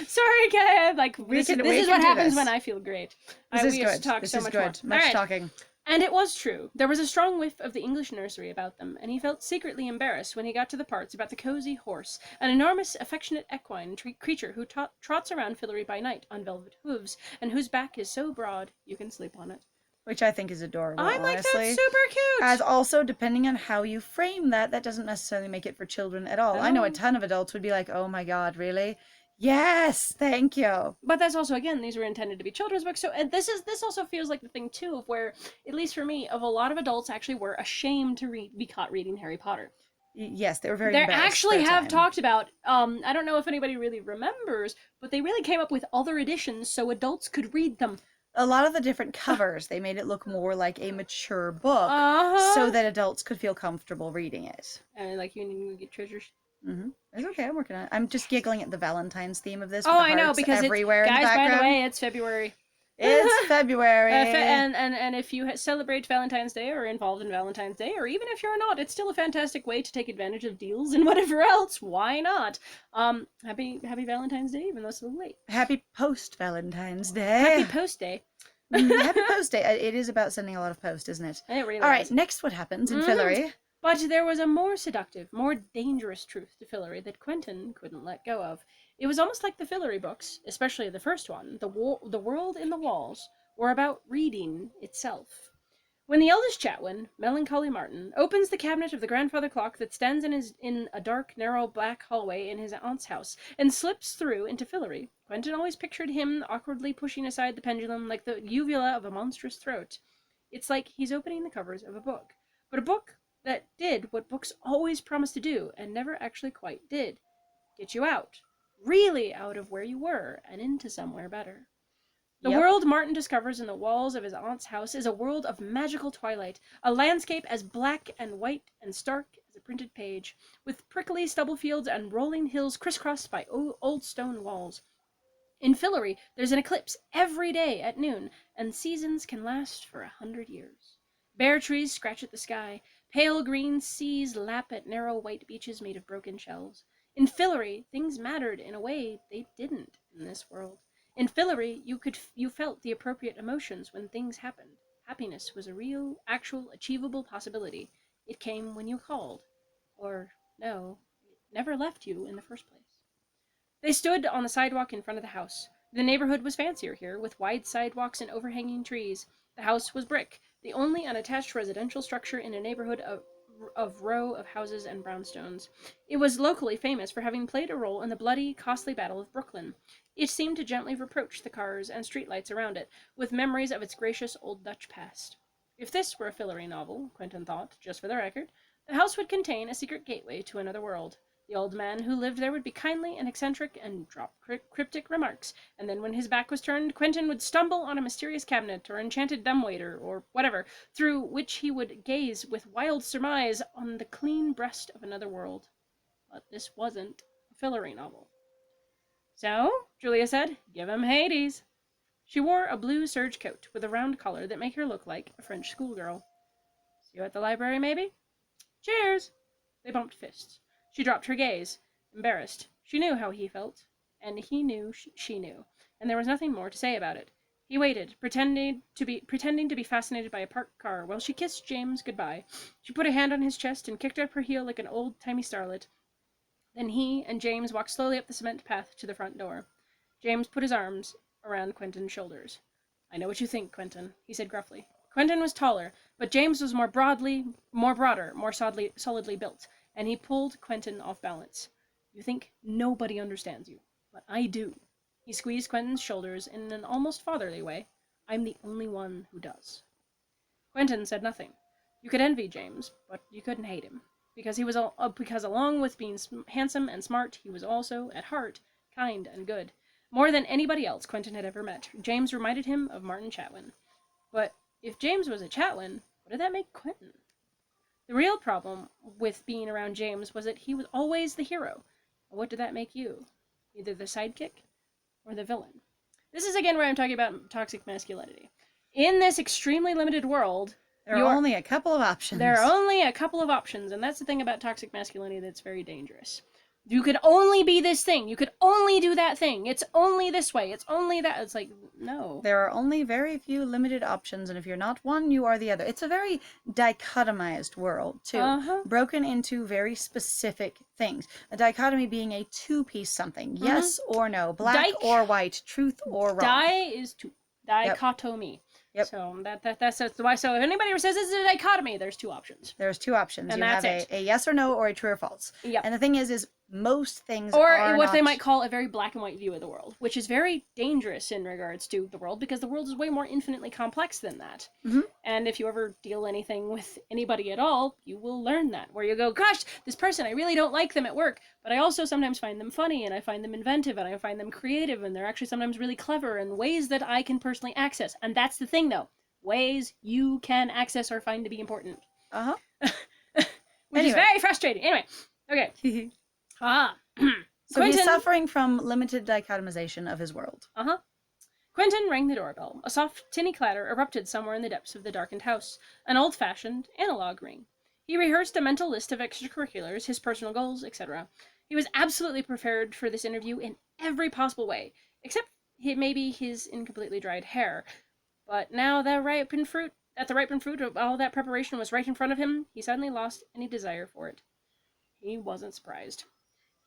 Sorry, guys. Like We this can is what do happens this. when I feel great. This is We used good. to talk This so is much good. more. Much All right. talking. And it was true. There was a strong whiff of the English nursery about them, and he felt secretly embarrassed when he got to the parts about the cozy horse, an enormous, affectionate equine creature who trots around Fillory by night on velvet hooves, and whose back is so broad you can sleep on it. Which I think is adorable, I'm like, that's honestly. super cute! As also, depending on how you frame that, that doesn't necessarily make it for children at all. I know a ton of adults would be like, oh my god, really? Yes, thank you. But that's also, again, these were intended to be children's books. So, and this also feels like the thing too of where, at least for me, of a lot of adults actually were ashamed to be caught reading Harry Potter. Yes, they were very They embarrassed actually for a have time. talked about. I don't know if anybody really remembers, but they really came up with other editions so adults could read them. A lot of the different covers, they made it look more like a mature book Uh-huh. so that adults could feel comfortable reading it. And like you need to get treasures. It's okay, I'm working on it. I'm just giggling at the Valentine's theme of this. Oh, With the I know, hearts because everywhere it's, in the guys, background. by the way, it's February. It's February. And if you celebrate Valentine's Day or are involved in Valentine's Day, or even if you're not, it's still a fantastic way to take advantage of deals and whatever else. Why not? Happy Valentine's Day, even though it's a little late. Happy post Valentine's Day. Happy Post Day. Happy post day. It is about sending a lot of post, isn't it? It really All right, is. next what happens in Fillory? But there was a more seductive, more dangerous truth to Fillory that Quentin couldn't let go of. It was almost like the Fillory books, especially the first one, the World in the Walls, were about reading itself. When the eldest Chatwin, melancholy Martin, opens the cabinet of the grandfather clock that stands in a dark, narrow, black hallway in his aunt's house, and slips through into Fillory, Quentin always pictured him awkwardly pushing aside the pendulum like the uvula of a monstrous throat. It's like he's opening the covers of a book, but a book that did what books always promised to do and never actually quite did. Get you out. Really out of where you were and into somewhere better. The world Martin discovers in the walls of his aunt's house is a world of magical twilight, a landscape as black and white and stark as a printed page, with prickly stubble fields and rolling hills crisscrossed by old stone walls. In Fillory, there's an eclipse every day at noon, and seasons can last for 100 years. Bare trees scratch at the sky, pale green seas lap at narrow white beaches made of broken shells. In Fillory, things mattered in a way they didn't in this world. In Fillory, you felt the appropriate emotions when things happened. Happiness was a real, actual, achievable possibility. It came when you called. Or, no, it never left you in the first place. They stood on the sidewalk in front of the house. The neighborhood was fancier here, with wide sidewalks and overhanging trees. The house was brick, the only unattached residential structure in a neighborhood of row of houses and brownstones. It was locally famous for having played a role in the bloody, costly Battle of Brooklyn. It seemed to gently reproach the cars and streetlights around it, with memories of its gracious old Dutch past. If this were a Fillory novel, Quentin thought, just for the record, the house would contain a secret gateway to another world. The old man who lived there would be kindly and eccentric and drop cryptic remarks, and then when his back was turned, Quentin would stumble on a mysterious cabinet or enchanted dumbwaiter or whatever, through which he would gaze with wild surmise on the clean breast of another world. But this wasn't a Fillory novel. So, Julia said, give him Hades. She wore a blue serge coat with a round collar that made her look like a French schoolgirl. See you at the library, maybe? Cheers! They bumped fists. She dropped her gaze, embarrassed. She knew how he felt, and he knew she knew, and there was nothing more to say about it. He waited, pretending to be fascinated by a parked car, while she kissed James goodbye. She put a hand on his chest and kicked up her heel like an old-timey starlet. Then he and James walked slowly up the cement path to the front door. James put his arms around Quentin's shoulders. I know what you think, Quentin, he said gruffly. Quentin was taller, but James was more broader, more solidly built, and he pulled Quentin off balance. You think nobody understands you, but I do. He squeezed Quentin's shoulders in an almost fatherly way. I'm the only one who does. Quentin said nothing. You could envy James, but you couldn't hate him, because because along with being handsome and smart, he was also, at heart, kind and good. More than anybody else Quentin had ever met, James reminded him of Martin Chatwin. But if James was a Chatwin, what did that make Quentin? The real problem with being around James was that he was always the hero. What did that make you? Either the sidekick or the villain. This is again where I'm talking about toxic masculinity. In this extremely limited world, there are only a couple of options. There are only a couple of options, and that's the thing about toxic masculinity that's very dangerous. You could only be this thing. You could only do that thing. It's only this way. It's only that. It's like, no. There are only very few limited options, and if you're not one, you are the other. It's a very dichotomized world, too, broken into very specific things. A dichotomy being a two-piece something, yes or no, black or white, truth or wrong. Is two. Dichotomy. Yep. So that's why. So if anybody ever says this is a dichotomy, there's two options. There's two options. And you that's have a yes or no or a true or false. Yep. And the thing is most things or are what not... they might call a very black and white view of the world, which is very dangerous in regards to the world, because the world is way more infinitely complex than that. And if you ever deal anything with anybody at all, you will learn that, where you go, gosh, this person, I really don't like them at work, but I also sometimes find them funny, and I find them inventive, and I find them creative, and they're actually sometimes really clever in ways that I can personally access. And that's the thing, though. Ways you can access or find to be important. Which is very frustrating. Anyway, okay. So he's suffering from limited dichotomization of his world. Quentin rang the doorbell. A soft, tinny clatter erupted somewhere in the depths of the darkened house. An old-fashioned, analog ring. He rehearsed a mental list of extracurriculars, his personal goals, etc. He was absolutely prepared for this interview in every possible way, except maybe his incompletely dried hair. But now that the ripened fruit of all that preparation was right in front of him, he suddenly lost any desire for it. He wasn't surprised.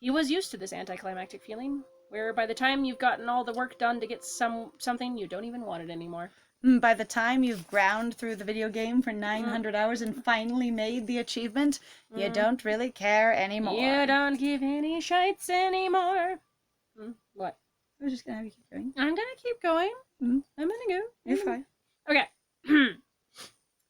He was used to this anticlimactic feeling, where by the time you've gotten all the work done to get something, you don't even want it anymore. By the time you've ground through the video game for 900 hours and finally made the achievement, you don't really care anymore. You don't give any shites anymore. What? I was just gonna have you keep going. I'm gonna keep going. I'm gonna go. You're fine. Okay.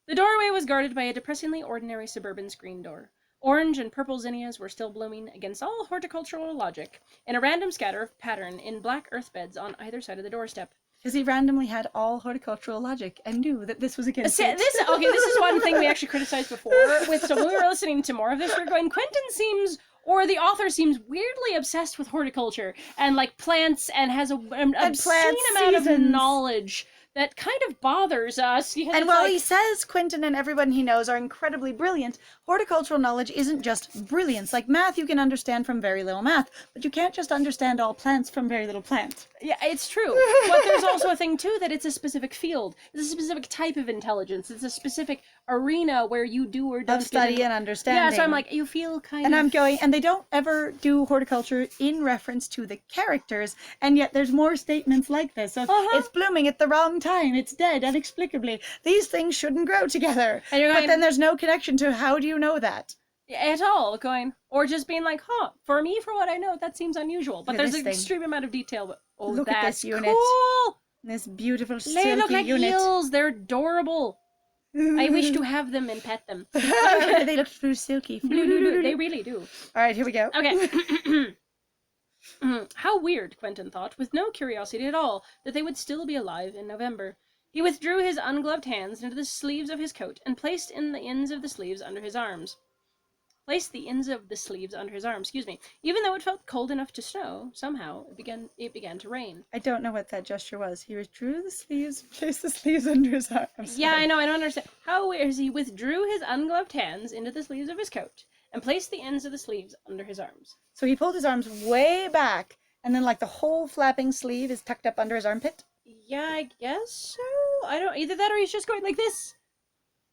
The doorway was guarded by a depressingly ordinary suburban screen door. Orange and purple zinnias were still blooming against all horticultural logic, in a random scatter of pattern in black earth beds on either side of the doorstep. Because he randomly had all horticultural logic and knew that this was against it. This is one thing we actually criticized before. So when we were listening to more of this, we were going, Quentin seems, or the author seems weirdly obsessed with horticulture and like plants, and has an obscene amount of knowledge that kind of bothers us. And while he says Quentin and everyone he knows are incredibly brilliant, horticultural knowledge isn't just brilliance. Like math you can understand from very little math, but you can't just understand all plants from very little plants. Yeah, it's true. But there's also a thing, too, that it's a specific field. It's a specific type of intelligence. It's a specific arena where you do or don't study and understanding. Yeah, so I'm like, you feel kind of... And I'm going, and they don't ever do horticulture in reference to the characters, and yet there's more statements like this. So it's blooming at the wrong time. It's dead inexplicably. These things shouldn't grow together. But then there's no connection to how do you know that? At all, going, or just being like, for me, for what I know, that seems unusual. But there's an extreme amount of detail. But, look at this unit. Cool! This beautiful silky unit. They look like unit. Eels. They're adorable. I wish to have them and pet them. They look too silky. They really do. All right, here we go. Okay. How weird, Quentin thought, with no curiosity at all, that they would still be alive in November. He withdrew his ungloved hands into the sleeves of his coat and placed the ends of the sleeves under his arms. Even though it felt cold enough to snow, somehow it began to rain. I don't know what that gesture was. He withdrew the sleeves, placed the sleeves under his arms. Yeah, I know, I don't understand. How weird is he withdrew his ungloved hands into the sleeves of his coat and placed the ends of the sleeves under his arms. So he pulled his arms way back, and then like the whole flapping sleeve is tucked up under his armpit? Yeah, I guess so. I don't, either that or he's just going like this.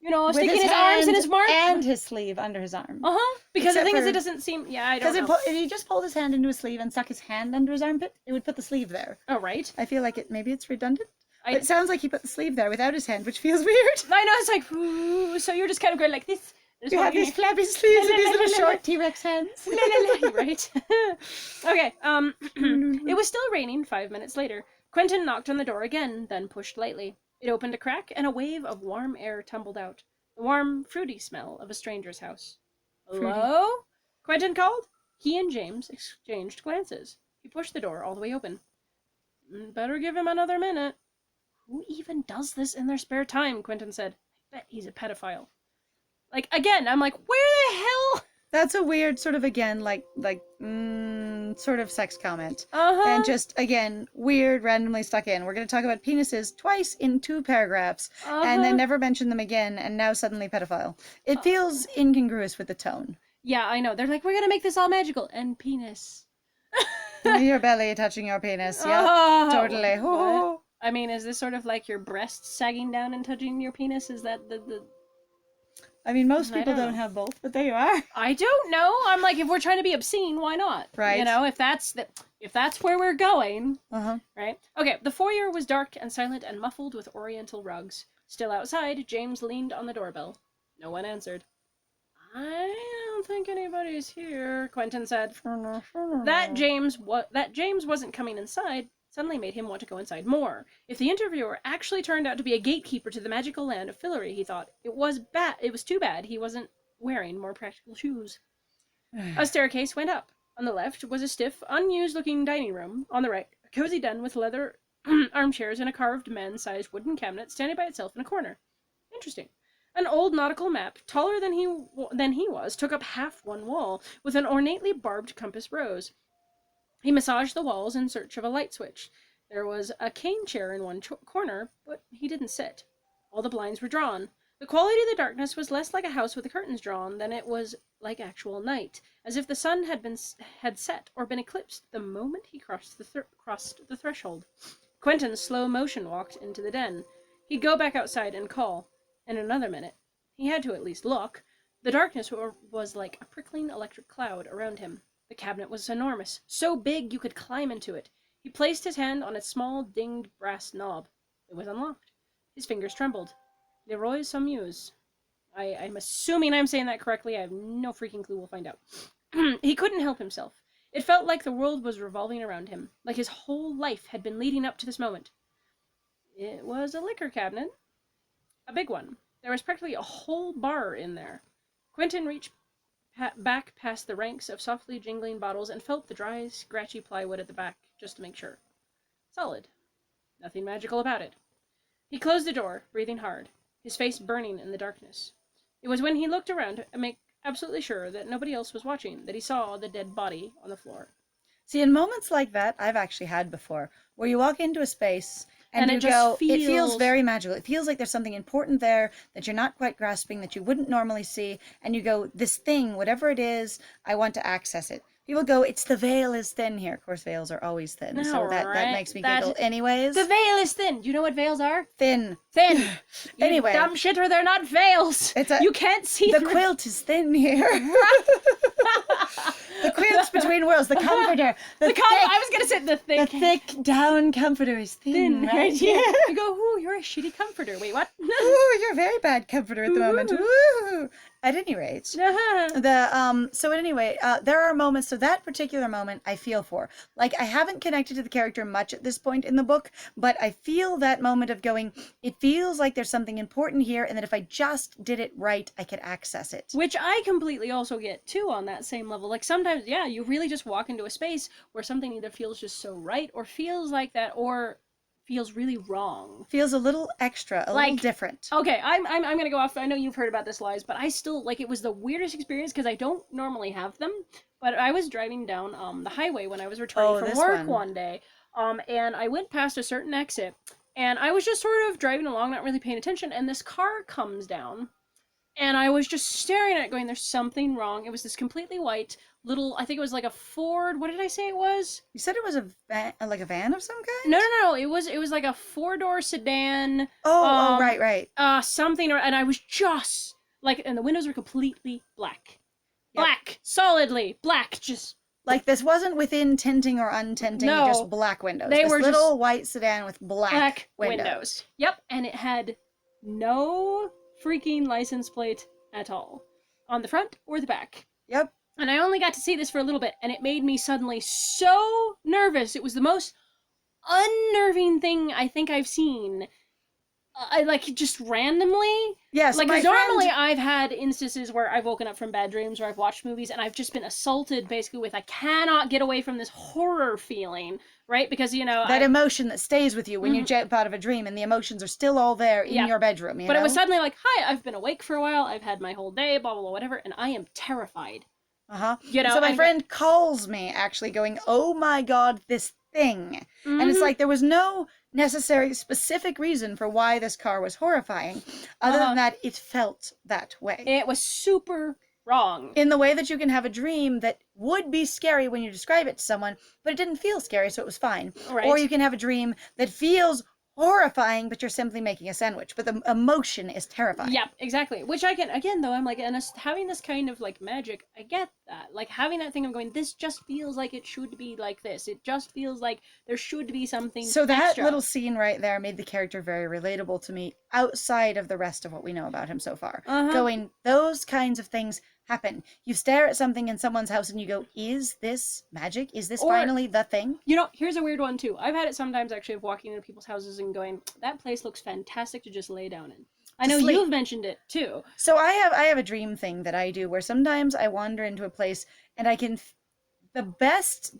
You know, sticking his arms in his mark. And his sleeve under his arm. Because the thing is, it doesn't seem... Yeah, I don't know. If he just pulled his hand into his sleeve and stuck his hand under his armpit, it would put the sleeve there. Oh, right. I feel like maybe it's redundant. It sounds like he put the sleeve there without his hand, which feels weird. I know, it's like, ooh, so you're just kind of going like this. You have these flabby sleeves and these little short T-Rex hands. Right. Okay, it was still raining 5 minutes later. Quentin knocked on the door again, then pushed lightly. It opened a crack, and a wave of warm air tumbled out. The warm, fruity smell of a stranger's house. Hello? Quentin called. He and James exchanged glances. He pushed the door all the way open. Better give him another minute. Who even does this in their spare time? Quentin said. I bet he's a pedophile. Like, again, I'm like, where the hell? That's a weird sort of, again, sort of sex comment. And just, again, weird, randomly stuck in. We're going to talk about penises twice in 2 paragraphs, and then never mention them again, and now suddenly pedophile. It feels incongruous with the tone. Yeah, I know. They're like, we're gonna make this all magical. And penis. Your belly touching your penis. Yep, Oh, totally. what? I mean, is this sort of like your breasts sagging down and touching your penis? Is that the... I mean, most I people don't don't know. have both, but there you are. I don't know. I'm like, if we're trying to be obscene, why not? Right. You know, if that's where we're going, Uh-huh. right? Okay, the foyer was dark and silent and muffled with oriental rugs. Still outside, James leaned on the doorbell. No one answered. I don't think anybody's here, Quentin said. That James wasn't coming inside suddenly made him want to go inside more. If the interviewer actually turned out to be a gatekeeper to the magical land of Fillory, he thought, it was too bad he wasn't wearing more practical shoes. A staircase went up. On the left was a stiff, unused-looking dining room. On the right, a cozy den with leather armchairs and a carved man-sized wooden cabinet standing by itself in a corner. Interesting. An old nautical map, taller than he was, took up half one wall, with an ornately barbed compass rose. He massaged the walls in search of a light switch. There was a cane chair in one corner, but he didn't sit. All the blinds were drawn. The quality of the darkness was less like a house with the curtains drawn than it was like actual night, as if the sun had set or been eclipsed the moment he crossed the threshold. Quentin's slow motion walked into the den. He'd go back outside and call. In another minute. He had to at least look. The darkness was like a prickling electric cloud around him. The cabinet was enormous, so big you could climb into it. He placed his hand on its small, dinged brass knob. It was unlocked. His fingers trembled. Leroy Sommuse. I'm assuming I'm saying that correctly. I have no freaking clue. We'll find out. He couldn't help himself. It felt like the world was revolving around him, like his whole life had been leading up to this moment. It was a liquor cabinet. A big one. There was practically a whole bar in there. Quentin reached back past the ranks of softly jingling bottles and felt the dry, scratchy plywood at the back, just to make sure. Solid. Nothing magical about it. He closed the door, breathing hard, his face burning in the darkness. It was when he looked around to make absolutely sure that nobody else was watching that he saw the dead body on the floor. See, in moments like that, I've actually had before, where you walk into a space and you it just go, feels... it feels very magical. It feels like there's something important there that you're not quite grasping, that you wouldn't normally see. And you go, this thing, whatever it is, I want to access it. People go, it's the veil is thin here. Of course, veils are always thin. So that makes me giggle anyways. The veil is thin. Do you know what veils are? Thin. Thin. Anyway. Dumb shitter, they're not veils. You can't see the quilt is thin here. The quilt's between worlds. The comforter. I was going to say the thick. The thick down comforter is thin right here. You go, ooh, you're a shitty comforter. Wait, what? Ooh, you're a very bad comforter at the moment. Ooh. At any rate, so anyway, there are moments. So that particular moment, I feel for. Like, I haven't connected to the character much at this point in the book, but I feel that moment of going. It feels like there's something important here, and that if I just did it right, I could access it. Which I completely also get too on that same level. Like sometimes, yeah, you really just walk into a space where something either feels just so right, or feels like that, or feels really wrong. Feels a little extra, a little different. Okay, I'm gonna go off. I know you've heard about this, Lies, but I still, like, it was the weirdest experience because I don't normally have them. But I was driving down the highway when I was returning from work one day, and I went past a certain exit, and I was just sort of driving along, not really paying attention, and this car comes down, and I was just staring at it going, there's something wrong. It was this completely white little, I think it was like a Ford, what did I say it was? You said it was a van, like a van of some kind? No, it was like a 4-door sedan. Right. Something, and I was just, like, and the windows were completely black. Yep. Black, solidly black, just... Like, this wasn't within tinting or untinting, just black windows. They were little white sedan with black windows. Yep, and it had no freaking license plate at all. On the front or the back. Yep. And I only got to see this for a little bit, and it made me suddenly so nervous. It was the most unnerving thing I think I've seen. I like just randomly. Yes, like normally I've had instances where I've woken up from bad dreams or I've watched movies and I've just been assaulted basically with I cannot get away from this horror feeling, right? Because that emotion that stays with you when you jump out of a dream and the emotions are still all there in your bedroom. But it was suddenly like, hi, I've been awake for a while, I've had my whole day, blah blah blah, whatever, and I am terrified. So my friend calls me actually going, oh my god, this thing. And it's like there was no necessary specific reason for why this car was horrifying other than that it felt that way. It was super Wrong. In the way that you can have a dream that would be scary when you describe it to someone, but it didn't feel scary, so it was fine. Right. Or you can have a dream that feels horrifying, but you're simply making a sandwich, but the emotion is terrifying. Yep, exactly. Which I can, again, though, I'm like, and having this kind of, like, magic, I get that. Like, having that thing of going, this just feels like it should be like this. It just feels like there should be something So that extra. little scene right there made the character very relatable to me outside of the rest of what we know about him so far. Going, those kinds of things happen. You stare at something in someone's house and you go, is this magic? Is this finally the thing? You know, here's a weird one too. I've had it sometimes actually of walking into people's houses and going, that place looks fantastic to just lay down in. I know you've mentioned it too. So I have a dream thing that I do where sometimes I wander into a place and I can the best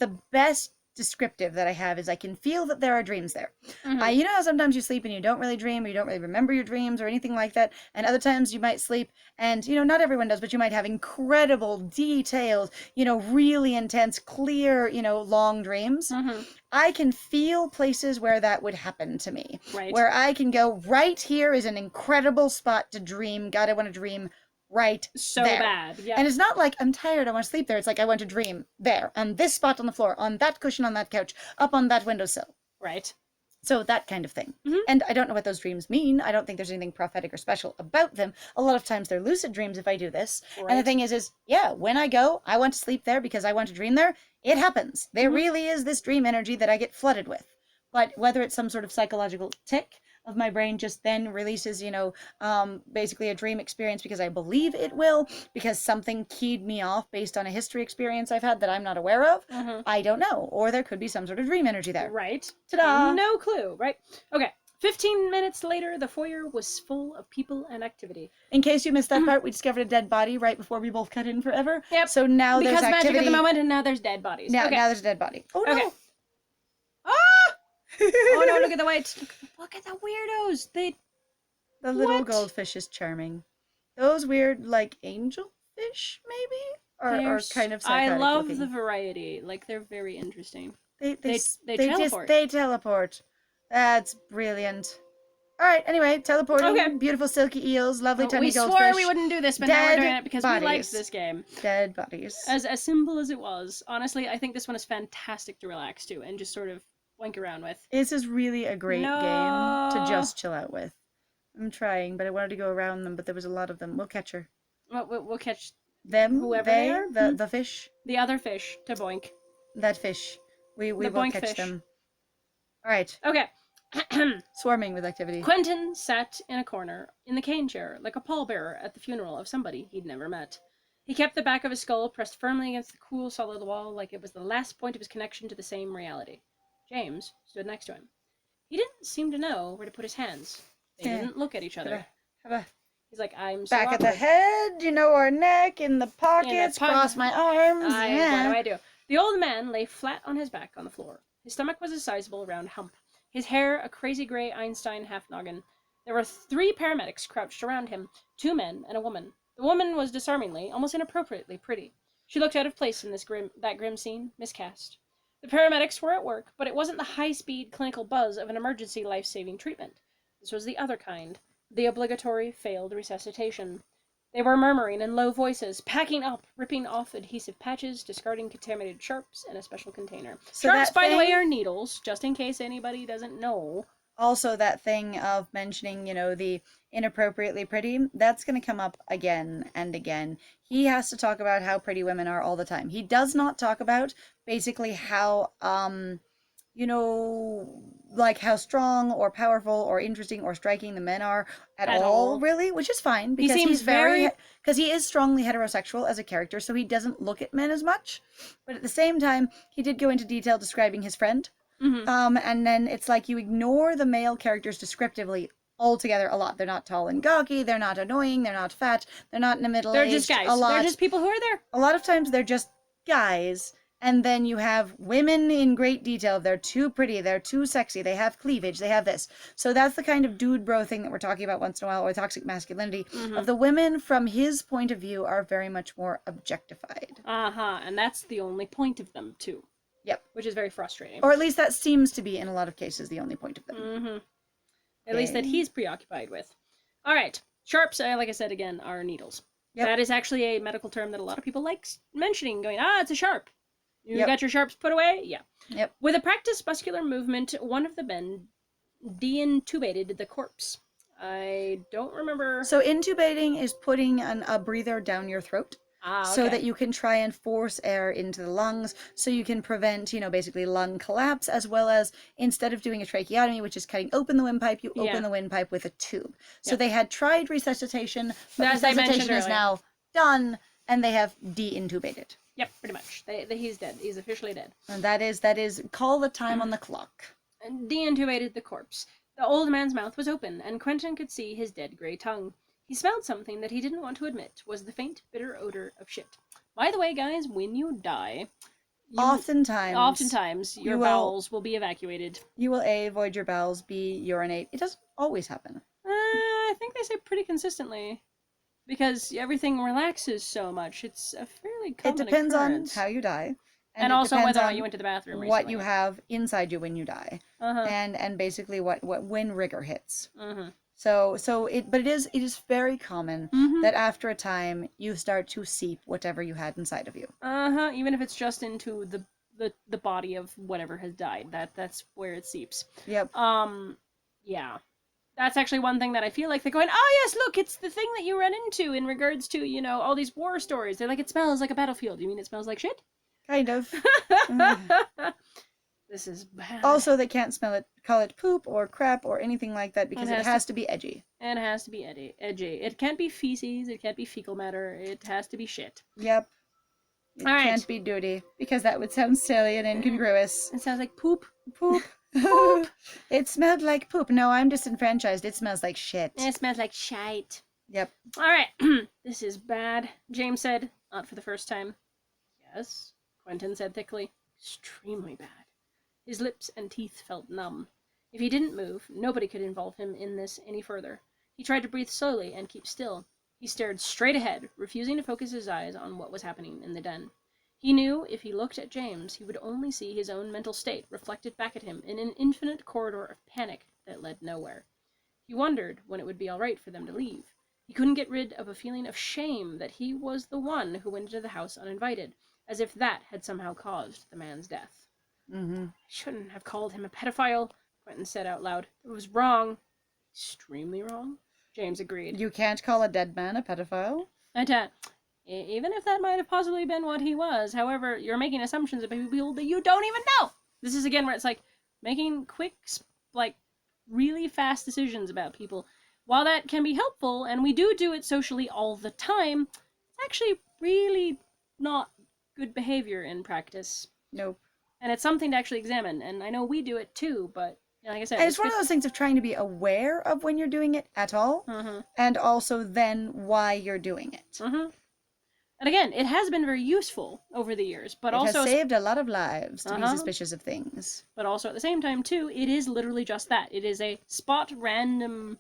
descriptive that I have is I can feel that there are dreams there. You know how sometimes you sleep and you don't really dream or you don't really remember your dreams or anything like that, and other times you might sleep and, you know, not everyone does, but you might have incredible, detailed, you know, really intense, clear, you know, long dreams. I can feel places where that would happen to me. Right. Where I can go, right here is an incredible spot to dream. God, I want to dream right so there. Bad. Yeah. And it's not like I'm tired, I want to sleep there. It's like I want to dream there, on this spot on the floor, on that cushion on that couch, up on that windowsill. Right. So that kind of thing. And I don't know what those dreams mean. I don't think there's anything prophetic or special about them. A lot of times they're lucid dreams if I do this. Right. And the thing is yeah, when I go, I want to sleep there because I want to dream there. It happens. There really is this dream energy that I get flooded with. But whether it's some sort of psychological tick of my brain just then releases, you know, basically a dream experience because I believe it will, because something keyed me off based on a history experience I've had that I'm not aware of, I don't know. Or there could be some sort of dream energy there. Right. Ta-da! No clue, right? Okay. 15 minutes later, the foyer was full of people and activity. In case you missed that part, we discovered a dead body right before we both cut in forever. Yep. So now there's activity. Because magic at the moment, and now there's dead bodies. Now there's a dead body. Oh, no! Okay. Ah! Oh no, look at the white. Look at the weirdos. The little goldfish is charming. Those weird, like, angelfish, maybe? Or kind of psychotic I love looking. the variety. Like, they're very interesting. They teleport. They teleport. That's brilliant. Alright, anyway, teleporting. Okay. Beautiful silky eels, lovely tiny we goldfish. We swore we wouldn't do this, but now we're doing it because bodies. we liked this game. Dead bodies. As simple as it was, honestly, I think this one is fantastic to relax to and just sort of wank around with. This is really a great game to just chill out with. I'm trying, but I wanted to go around them, but there was a lot of them. We'll catch her. We'll catch them, whoever they they are? the fish. The other fish to boink. That fish. We will catch fish. them. Alright. Okay. Swarming with activity. Quentin sat in a corner, in the cane chair, like a pallbearer at the funeral of somebody he'd never met. He kept the back of his skull pressed firmly against the cool, solid wall, like it was the last point of his connection to the same reality. James stood next to him. He didn't seem to know where to put his hands. They didn't look at each other. He's like, I'm so back awkward. at the head, you know, or neck, in the pockets, cross my arms. What do I do? The old man lay flat on his back on the floor. His stomach was a sizable round hump. His hair a crazy gray Einstein half-noggin. There were 3 paramedics crouched around him, 2 men and a woman. The woman was disarmingly, almost inappropriately pretty. She looked out of place in that grim scene, miscast. The paramedics were at work, but it wasn't the high-speed clinical buzz of an emergency life-saving treatment. This was the other kind, the obligatory failed resuscitation. They were murmuring in low voices, packing up, ripping off adhesive patches, discarding contaminated sharps in a special container. So Sharps, by the way, are needles, just in case anybody doesn't know. Also, that thing of mentioning, you know, the inappropriately pretty, that's going to come up again and again. He has to talk about how pretty women are all the time. He does not talk about basically how, you know, like how strong or powerful or interesting or striking the men are at all, really, which is fine because he's because he is strongly heterosexual as a character, so he doesn't look at men as much. But at the same time, he did go into detail describing his friend. And then it's like you ignore the male characters descriptively altogether a lot. They're not tall and gawky, they're not annoying, they're not fat, they're not in the middle. They're just guys. They're just people who are there. A lot of times they're just guys. And then you have women in great detail. They're too pretty, they're too sexy, they have cleavage, they have this. So that's the kind of dude bro thing that we're talking about once in a while, or toxic masculinity. Of the women, from his point of view, are very much more objectified. And that's the only point of them, too. Yep. Which is very frustrating. Or at least that seems to be, in a lot of cases, the only point of them. At least that he's preoccupied with. Alright. Sharps, like I said again, are needles. Yep. That is actually a medical term that a lot of people like mentioning, going, it's a sharp. You Yep. got your sharps put away? Yeah. Yep. With a practiced muscular movement, one of the men deintubated the corpse. I don't remember. So intubating is putting a breather down your throat. So Okay. that you can try and force air into the lungs, so you can prevent, basically lung collapse, as well as instead of doing a tracheotomy, which is cutting open the windpipe, you open the windpipe with a tube. So they had tried resuscitation, but As I mentioned resuscitation is earlier. now done, and they have deintubated. Yep, pretty much. He's dead. He's officially dead. And that is call the time on the clock. And deintubated the corpse. The old man's mouth was open, and Quentin could see his dead grey tongue. He smelled something that he didn't want to admit was the faint, bitter odor of shit. By the way, guys, when you die, oftentimes your bowels will be evacuated. You will A, void your bowels, B, urinate. It doesn't always happen. I think they say pretty consistently. Because everything relaxes so much. It's a fairly common occurrence. On how you die. And also whether or not you went to the bathroom recently. What you have inside you when you die. And basically when rigor hits. But it is very common that after a time you start to seep whatever you had inside of you. Even if it's just into the body of whatever has died. That's where it seeps. Yep. Yeah. That's actually one thing that I feel like they're going, oh yes, look, it's the thing that you run into in regards to, all these war stories. They're like, it smells like a battlefield. You mean it smells like shit? Kind of. This is bad. Also, they can't call it poop or crap or anything like that because it has to be edgy. And it has to be edgy. It can't be feces. It can't be fecal matter. It has to be shit. Yep. It can't be dirty because that would sound silly and incongruous. It sounds like poop. Poop. Poop. It smelled like poop. No, I'm disenfranchised. It smells like shit. It smells like shite. Yep. All right. This is bad, James said, not for the first time. Yes, Quentin said thickly. Extremely bad. His lips and teeth felt numb. If he didn't move, nobody could involve him in this any further. He tried to breathe slowly and keep still. He stared straight ahead, refusing to focus his eyes on what was happening in the den. He knew if he looked at James, he would only see his own mental state reflected back at him in an infinite corridor of panic that led nowhere. He wondered when it would be all right for them to leave. He couldn't get rid of a feeling of shame that he was the one who went into the house uninvited, as if that had somehow caused the man's death. I shouldn't have called him a pedophile, Quentin said out loud. It was wrong. Extremely wrong, James agreed. You can't call a dead man a pedophile? And, even if that might have possibly been what he was, however, you're making assumptions about people that you don't even know. This is again where it's like making quick, really fast decisions about people. While that can be helpful, and we do it socially all the time, it's actually really not good behavior in practice. Nope. And it's something to actually examine. And I know we do it too, but like I said, and it's one of those things of trying to be aware of when you're doing it at all, and also then why you're doing it. And again, it has been very useful over the years, but it also has saved a lot of lives to be suspicious of things. But also at the same time too, it is literally just that. It is a spot random,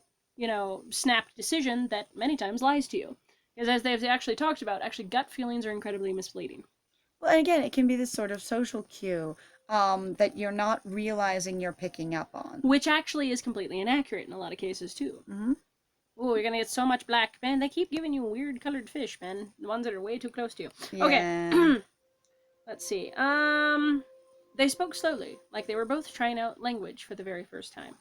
snapped decision that many times lies to you. Because as they've actually talked about, actually gut feelings are incredibly misleading. Well, and again, it can be this sort of social cue that you're not realizing you're picking up on. Which actually is completely inaccurate in a lot of cases too. Oh, you're gonna get so much black. Man, they keep giving you weird colored fish, man. The ones that are way too close to you. Yeah. Okay. Let's see. They spoke slowly, like they were both trying out language for the very first time.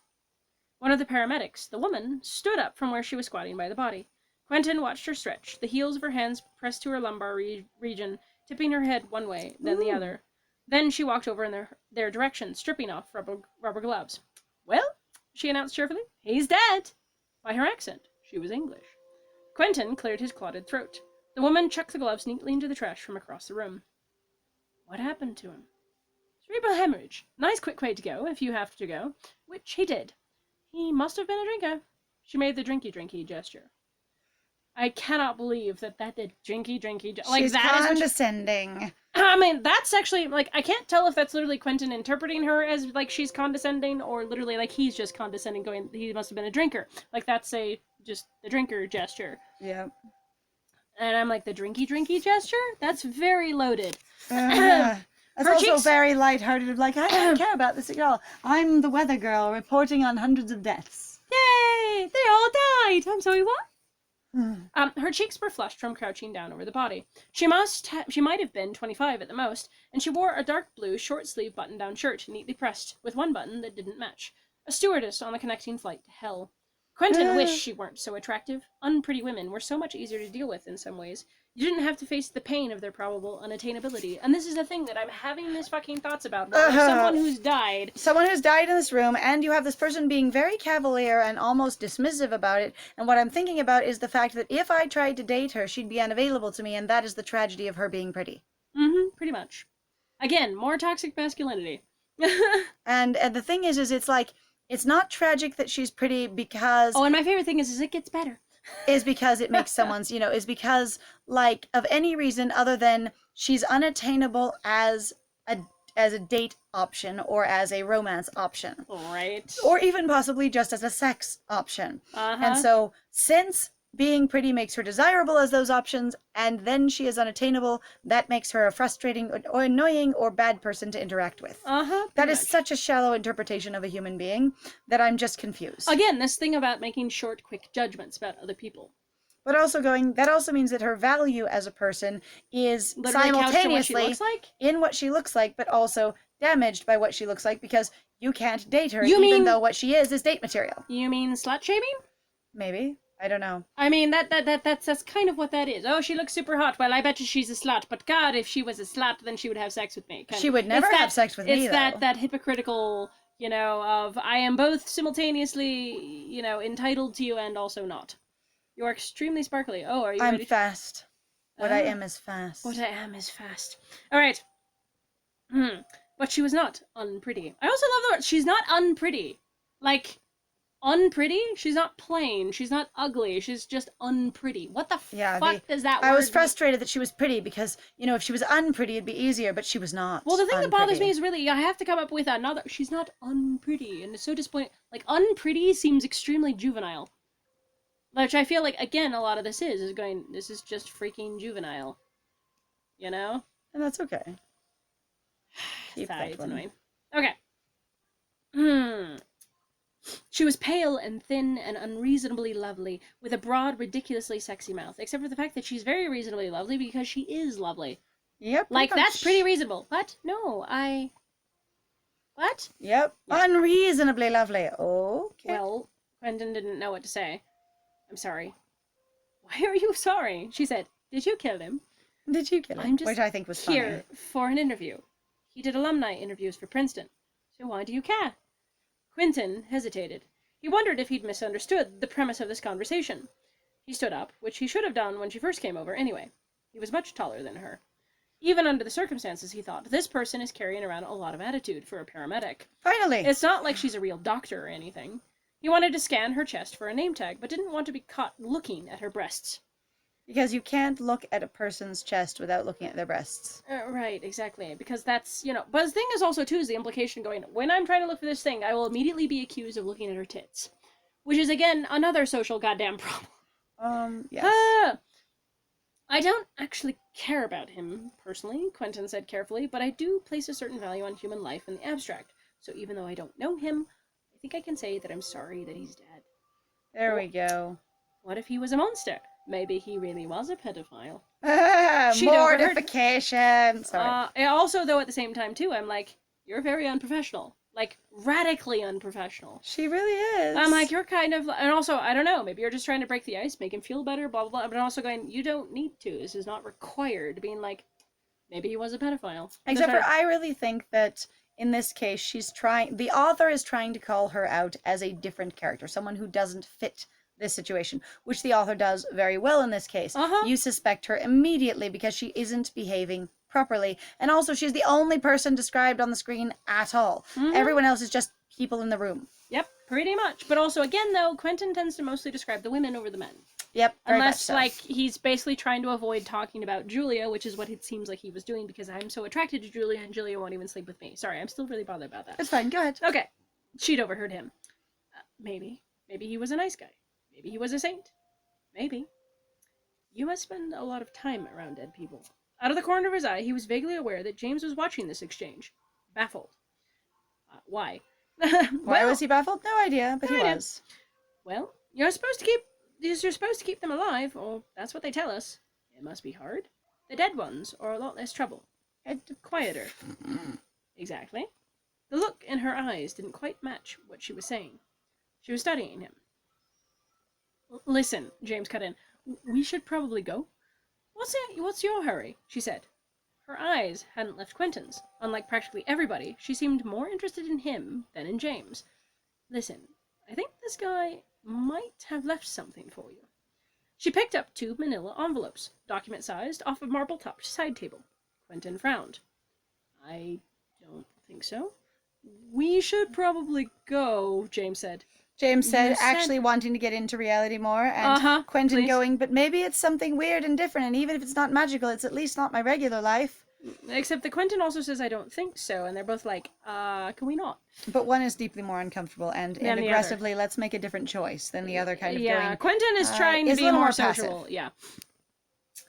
One of the paramedics, the woman, stood up from where she was squatting by the body. Quentin watched her stretch, the heels of her hands pressed to her lumbar region, tipping her head one way, then the other. Then she walked over in their direction, stripping off rubber gloves. Well, she announced cheerfully, he's dead. By her accent, she was English. Quentin cleared his clotted throat. The woman chucked the gloves neatly into the trash from across the room. What happened to him? Cerebral hemorrhage. Nice quick way to go, if you have to go. Which he did. He must have been a drinker. She made the drinky gesture. I cannot believe that did drinky. Like, she's that condescending. I mean, that's actually, I can't tell if that's literally Quentin interpreting her as, she's condescending, or literally, he's just condescending, going, he must have been a drinker. That's just the drinker gesture. Yep. And I'm like, the drinky gesture? That's very loaded. That's her also cheeks... very lighthearted, I don't care about this at all. I'm the weather girl reporting on hundreds of deaths. Yay! They all died! I'm sorry, what? Her cheeks were flushed from crouching down over the body. She might have been 25 at the most, and she wore a dark blue short-sleeve button-down shirt, neatly pressed, with one button that didn't match. A stewardess on the connecting flight to hell. Quentin wished she weren't so attractive. Unpretty women were so much easier to deal with in some ways. You didn't have to face the pain of their probable unattainability. And this is the thing that I'm having these fucking thoughts about. Well, someone who's died. Someone who's died in this room, and you have this person being very cavalier and almost dismissive about it. And what I'm thinking about is the fact that if I tried to date her, she'd be unavailable to me, and that is the tragedy of her being pretty. Pretty much. Again, more toxic masculinity. and the thing is it's like, it's not tragic that she's pretty because... Oh, and my favorite thing is it gets better. Is because it makes someone's, is because, like, of any reason other than she's unattainable as a date option or as a romance option. Right. Or even possibly just as a sex option. And so, since being pretty makes her desirable as those options, and then she is unattainable, that makes her a frustrating or annoying or bad person to interact with. That is such a shallow interpretation of a human being that I'm just confused. Again, this thing about making short, quick judgments about other people. But also that also means that her value as a person is literally simultaneously in what she looks like, but also damaged by what she looks like, because you can't date her even though what she is date material. You mean slut shaming? Maybe. I don't know. I mean, that's kind of what that is. Oh, she looks super hot. Well, I bet you she's a slut. But God, if she was a slut, then she would have sex with me. She would never have sex with me, though. It's that hypocritical, of I am both simultaneously, entitled to you and also not. You are extremely sparkly. Oh, are you ready? I'm fast. What I am is fast. What I am is fast. All right. But she was not unpretty. I also love the word. She's not unpretty. Like... unpretty? She's not plain. She's not ugly. She's just unpretty. What the fuck does that word I was frustrated that she was pretty because, if she was unpretty, it'd be easier, but she was not. Well, the thing that bothers me is really, I have to come up with another... She's not unpretty, and it's so disappointing. Like, unpretty seems extremely juvenile. Which I feel like, again, a lot of this is going, this is just freaking juvenile. You know? And that's okay. It's annoying. Okay. She was pale and thin and unreasonably lovely, with a broad, ridiculously sexy mouth, except for the fact that she's very reasonably lovely because she is lovely. Yep. Like, that's pretty reasonable. What? No, What? Yep. Unreasonably lovely. Okay. Well, Quentin didn't know what to say. I'm sorry. Why are you sorry? She said, did you kill him? Did you kill him? Which I think was funny. Here for an interview. He did alumni interviews for Princeton. So why do you care? Quentin hesitated. He wondered if he'd misunderstood the premise of this conversation. He stood up, which he should have done when she first came over anyway. He was much taller than her. Even under the circumstances, he thought, this person is carrying around a lot of attitude for a paramedic. Finally! It's not like she's a real doctor or anything. He wanted to scan her chest for a name tag, but didn't want to be caught looking at her breasts. Because you can't look at a person's chest without looking at their breasts. Right, exactly. Because that's, But the thing is also, too, is the implication going, when I'm trying to look for this thing, I will immediately be accused of looking at her tits. Which is, again, another social goddamn problem. Yes. I don't actually care about him, personally, Quentin said carefully, but I do place a certain value on human life in the abstract. So even though I don't know him, I think I can say that I'm sorry that he's dead. There we go. What if he was a monster? Maybe he really was a pedophile. Mortification! Sorry. Also, though, at the same time, too, I'm like, you're very unprofessional. Like, radically unprofessional. She really is. I'm like, you're kind of... And also, I don't know, maybe you're just trying to break the ice, make him feel better, blah, blah, blah. But I'm also going, you don't need to. This is not required. Being like, maybe he was a pedophile. Except for, I really think that... in this case, the author is trying to call her out as a different character, someone who doesn't fit this situation, which the author does very well in this case. You suspect her immediately because she isn't behaving properly, and also she's the only person described on the screen at all. Everyone else is just people in the room. Yep, pretty much. But also, again, though, Quentin tends to mostly describe the women over the men. Yep, unless, so. like, he's basically trying to avoid talking about Julia, which is what it seems like he was doing, because I'm so attracted to Julia, and Julia won't even sleep with me. Sorry, I'm still really bothered about that. It's fine, go ahead. Okay. She'd overheard him. Maybe. Maybe he was a nice guy. Maybe he was a saint. Maybe. You must spend a lot of time around dead people. Out of the corner of his eye, he was vaguely aware that James was watching this exchange. Baffled. Why? Why was he baffled? No idea, but he was. Well, you're supposed to keep Because you're supposed to keep them alive, or that's what they tell us. It must be hard. The dead ones are a lot less trouble. And quieter. Exactly. The look in her eyes didn't quite match what she was saying. She was studying him. Listen, James cut in. We should probably go. What's your hurry? She said. Her eyes hadn't left Quentin's. Unlike practically everybody, she seemed more interested in him than in James. Listen, I think this guy might have left something for you. She picked up 2 manila envelopes, document-sized, off a marble-topped side table. Quentin frowned. I don't think so. We should probably go, James said. James said, You said- actually wanting to get into reality more, and Quentin please. going, but maybe it's something weird and different, and even if it's not magical, it's at least not my regular life. Except that Quentin also says, I don't think so, and they're both like, can we not? But one is deeply more uncomfortable and Than the aggressively, let's make a different choice than the other kind of Yeah, going. Quentin is trying to is a be little more more passive. sociable. Yeah,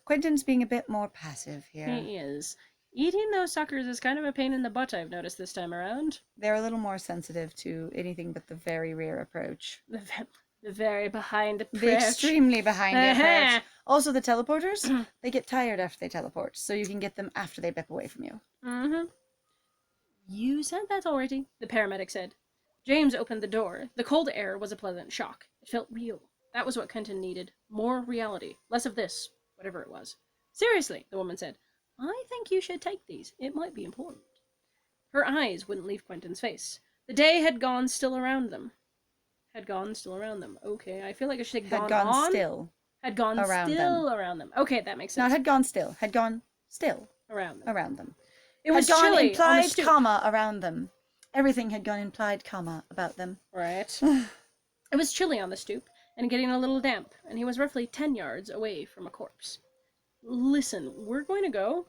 Quentin's being a bit more passive here. he is. Eating those suckers is kind of a pain in the butt, I've noticed this time around. They're a little more sensitive to anything but the very rare approach. The very behind approach. The extremely behind the Uh-huh. approach. Also, the teleporters, they get tired after they teleport, so you can get them after they bip away from you. Mm-hmm. You said that already, the paramedic said. James opened the door. The cold air was a pleasant shock. It felt real. That was what Quentin needed. More reality. Less of this, whatever it was. Seriously, the woman said. I think you should take these. It might be important. Her eyes wouldn't leave Quentin's face. The day had gone still around them. Okay, I feel like I should say Had gone on. still. Had gone around still around them. Okay, that makes sense. Not had gone still. Had gone still around them. around them. It was had gone chilly on the implied stoop. comma around them. Everything had gone implied comma about them. Right. It was chilly on the stoop, and getting a little damp, and he was roughly 10 yards away from a corpse. Listen, we're going to go,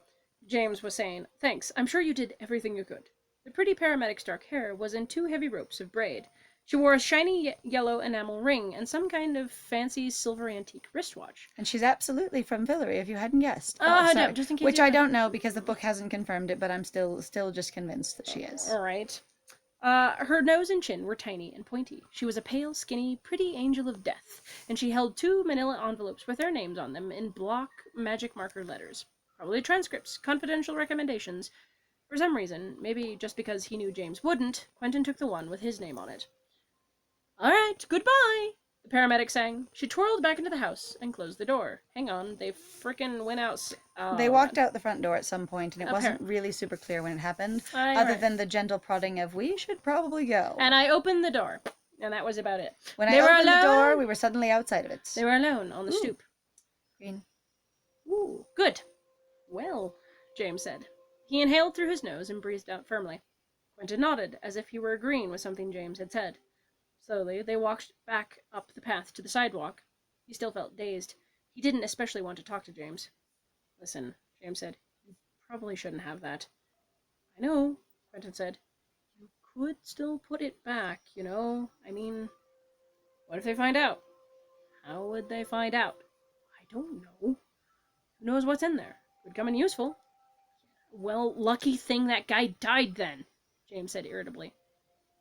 James was saying. Thanks, I'm sure you did everything you could. The pretty paramedic's dark hair was in 2 heavy ropes of braid. She wore a shiny yellow enamel ring and some kind of fancy silver antique wristwatch. And she's absolutely from Villeray, if you hadn't guessed. No, just in case Which you I don't know because the book hasn't confirmed it, but I'm still just convinced that she is. All right. Her nose and chin were tiny and pointy. She was a pale, skinny, pretty angel of death, and she held 2 manila envelopes with their names on them in block magic marker letters. Probably transcripts, confidential recommendations. For some reason, maybe just because he knew James wouldn't, Quentin took the one with his name on it. All right, goodbye, the paramedic sang. She twirled back into the house and closed the door. Hang on, they frickin' went out. They walked out the front door at some point, and it wasn't really super clear when it happened, other than the gentle prodding of, we should probably go. And I opened the door, and that was about it. When I opened the door, we were suddenly outside of it. They were alone on the stoop. Green. Ooh, good. Well, James said. He inhaled through his nose and breathed out firmly. Quentin nodded, as if he were agreeing with something James had said. Slowly, they walked back up the path to the sidewalk. He still felt dazed. He didn't especially want to talk to James. Listen, James said. You probably shouldn't have that. I know, Quentin said. You could still put it back, you know? I mean, what if they find out? How would they find out? I don't know. Who knows what's in there? Could come in useful. Well, lucky thing that guy died then, James said irritably.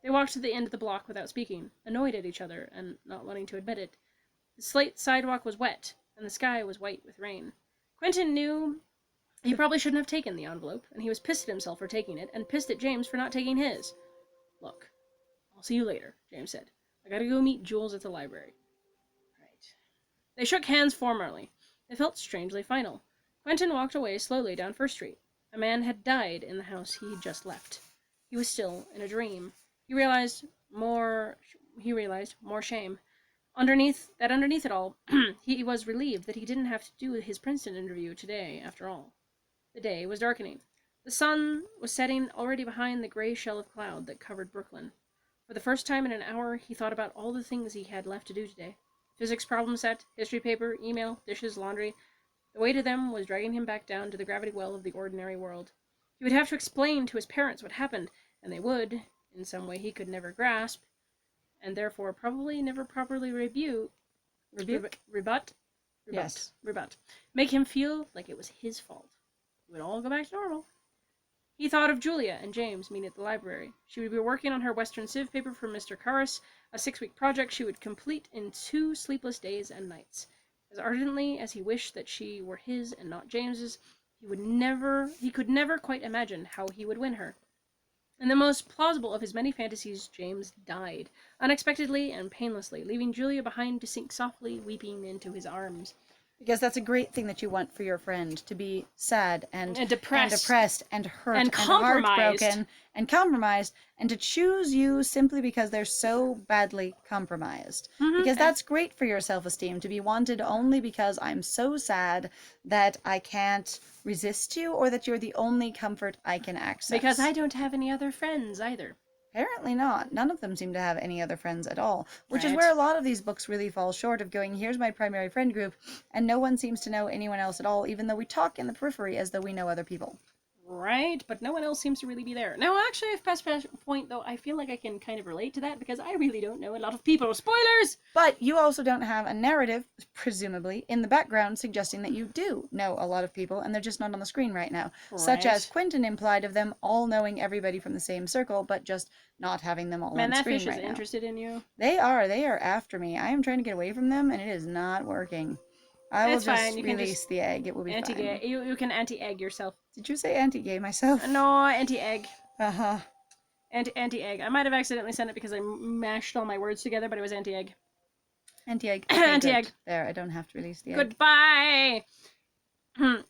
They walked to the end of the block without speaking, annoyed at each other and not wanting to admit it. The slate sidewalk was wet, and the sky was white with rain. Quentin knew he probably shouldn't have taken the envelope, and he was pissed at himself for taking it, and pissed at James for not taking his. Look, I'll see you later, James said. I gotta go meet Jules at the library. Right. They shook hands formally. They felt strangely final. Quentin walked away slowly down First Street. A man had died in the house he had just left. He was still in a dream. He realized more shame. Underneath it all, he was relieved that he didn't have to do his Princeton interview today, after all. The day was darkening. The sun was setting already behind the gray shell of cloud that covered Brooklyn. For the first time in an hour, he thought about all the things he had left to do today. Physics problem set, history paper, email, dishes, laundry. The weight of them was dragging him back down to the gravity well of the ordinary world. He would have to explain to his parents what happened, and they would, in some way he could never grasp, and therefore probably never properly rebut, make him feel like it was his fault. It would all go back to normal. He thought of Julia and James meeting at the library. She would be working on her Western Civ paper for Mr. Karras, a 6-week project she would complete in 2 sleepless days and nights. As ardently as he wished that she were his and not James's, he could never quite imagine how he would win her. In the most plausible of his many fantasies, James died, unexpectedly and painlessly, leaving Julia behind to sink softly, weeping into his arms. Because that's a great thing that you want for your friend, to be sad and depressed and hurt and compromised. heartbroken and compromised, and to choose you simply because they're so badly compromised. Because that's great for your self-esteem, to be wanted only because I'm so sad that I can't resist you, or that you're the only comfort I can access. Because I don't have any other friends either. Apparently not. None of them seem to have any other friends at all, which is Right. where a lot of these books really fall short of going, here's my primary friend group, and no one seems to know anyone else at all, even though we talk in the periphery as though we know other people. Right, but no one else seems to really be there. Now, actually, I've passed a point, though, I feel like I can kind of relate to that, because I really don't know a lot of people. Spoilers! But you also don't have a narrative, presumably, in the background suggesting that you do know a lot of people, and they're just not on the screen right now. Right. Such as Quentin implied of them all knowing everybody from the same circle, but just not having them all Man, on that screen fish right is now. interested in you. They are after me. I am trying to get away from them, and it is not working. I will It's fine. just You can release just the egg. It will be fine. You can anti-egg yourself. Did you say anti-gay myself? No, anti-egg. Uh-huh. Anti-egg. I might have accidentally sent it because I mashed all my words together, but it was anti-egg. Anti-egg. Okay, Anti-egg. good. There, I don't have to release the egg. Goodbye!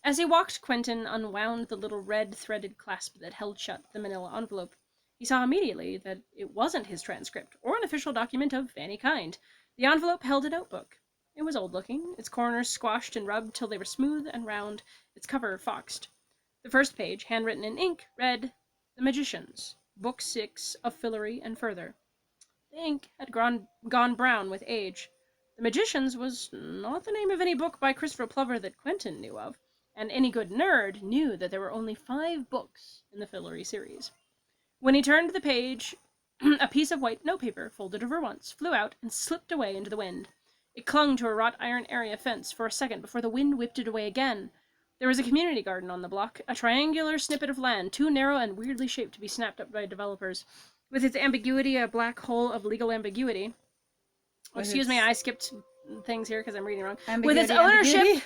As he walked, Quentin unwound the little red threaded clasp that held shut the manila envelope. He saw immediately that it wasn't his transcript, or an official document of any kind. The envelope held a notebook. It was old-looking, its corners squashed and rubbed till they were smooth and round, its cover foxed. The first page, handwritten in ink, read, The Magicians, Book 6 of Fillory and Further. The ink had gone brown with age. The Magicians was not the name of any book by Christopher Plover that Quentin knew of, and any good nerd knew that there were only 5 books in the Fillory series. When he turned the page, a piece of white notepaper, folded over once, flew out and slipped away into the wind. It clung to a wrought iron area fence for a second before the wind whipped it away again. There was a community garden on the block, a triangular snippet of land, too narrow and weirdly shaped to be snapped up by developers. With its ambiguity, a black hole of legal ambiguity. Oh, excuse me, I skipped things here because I'm reading wrong. With its ownership,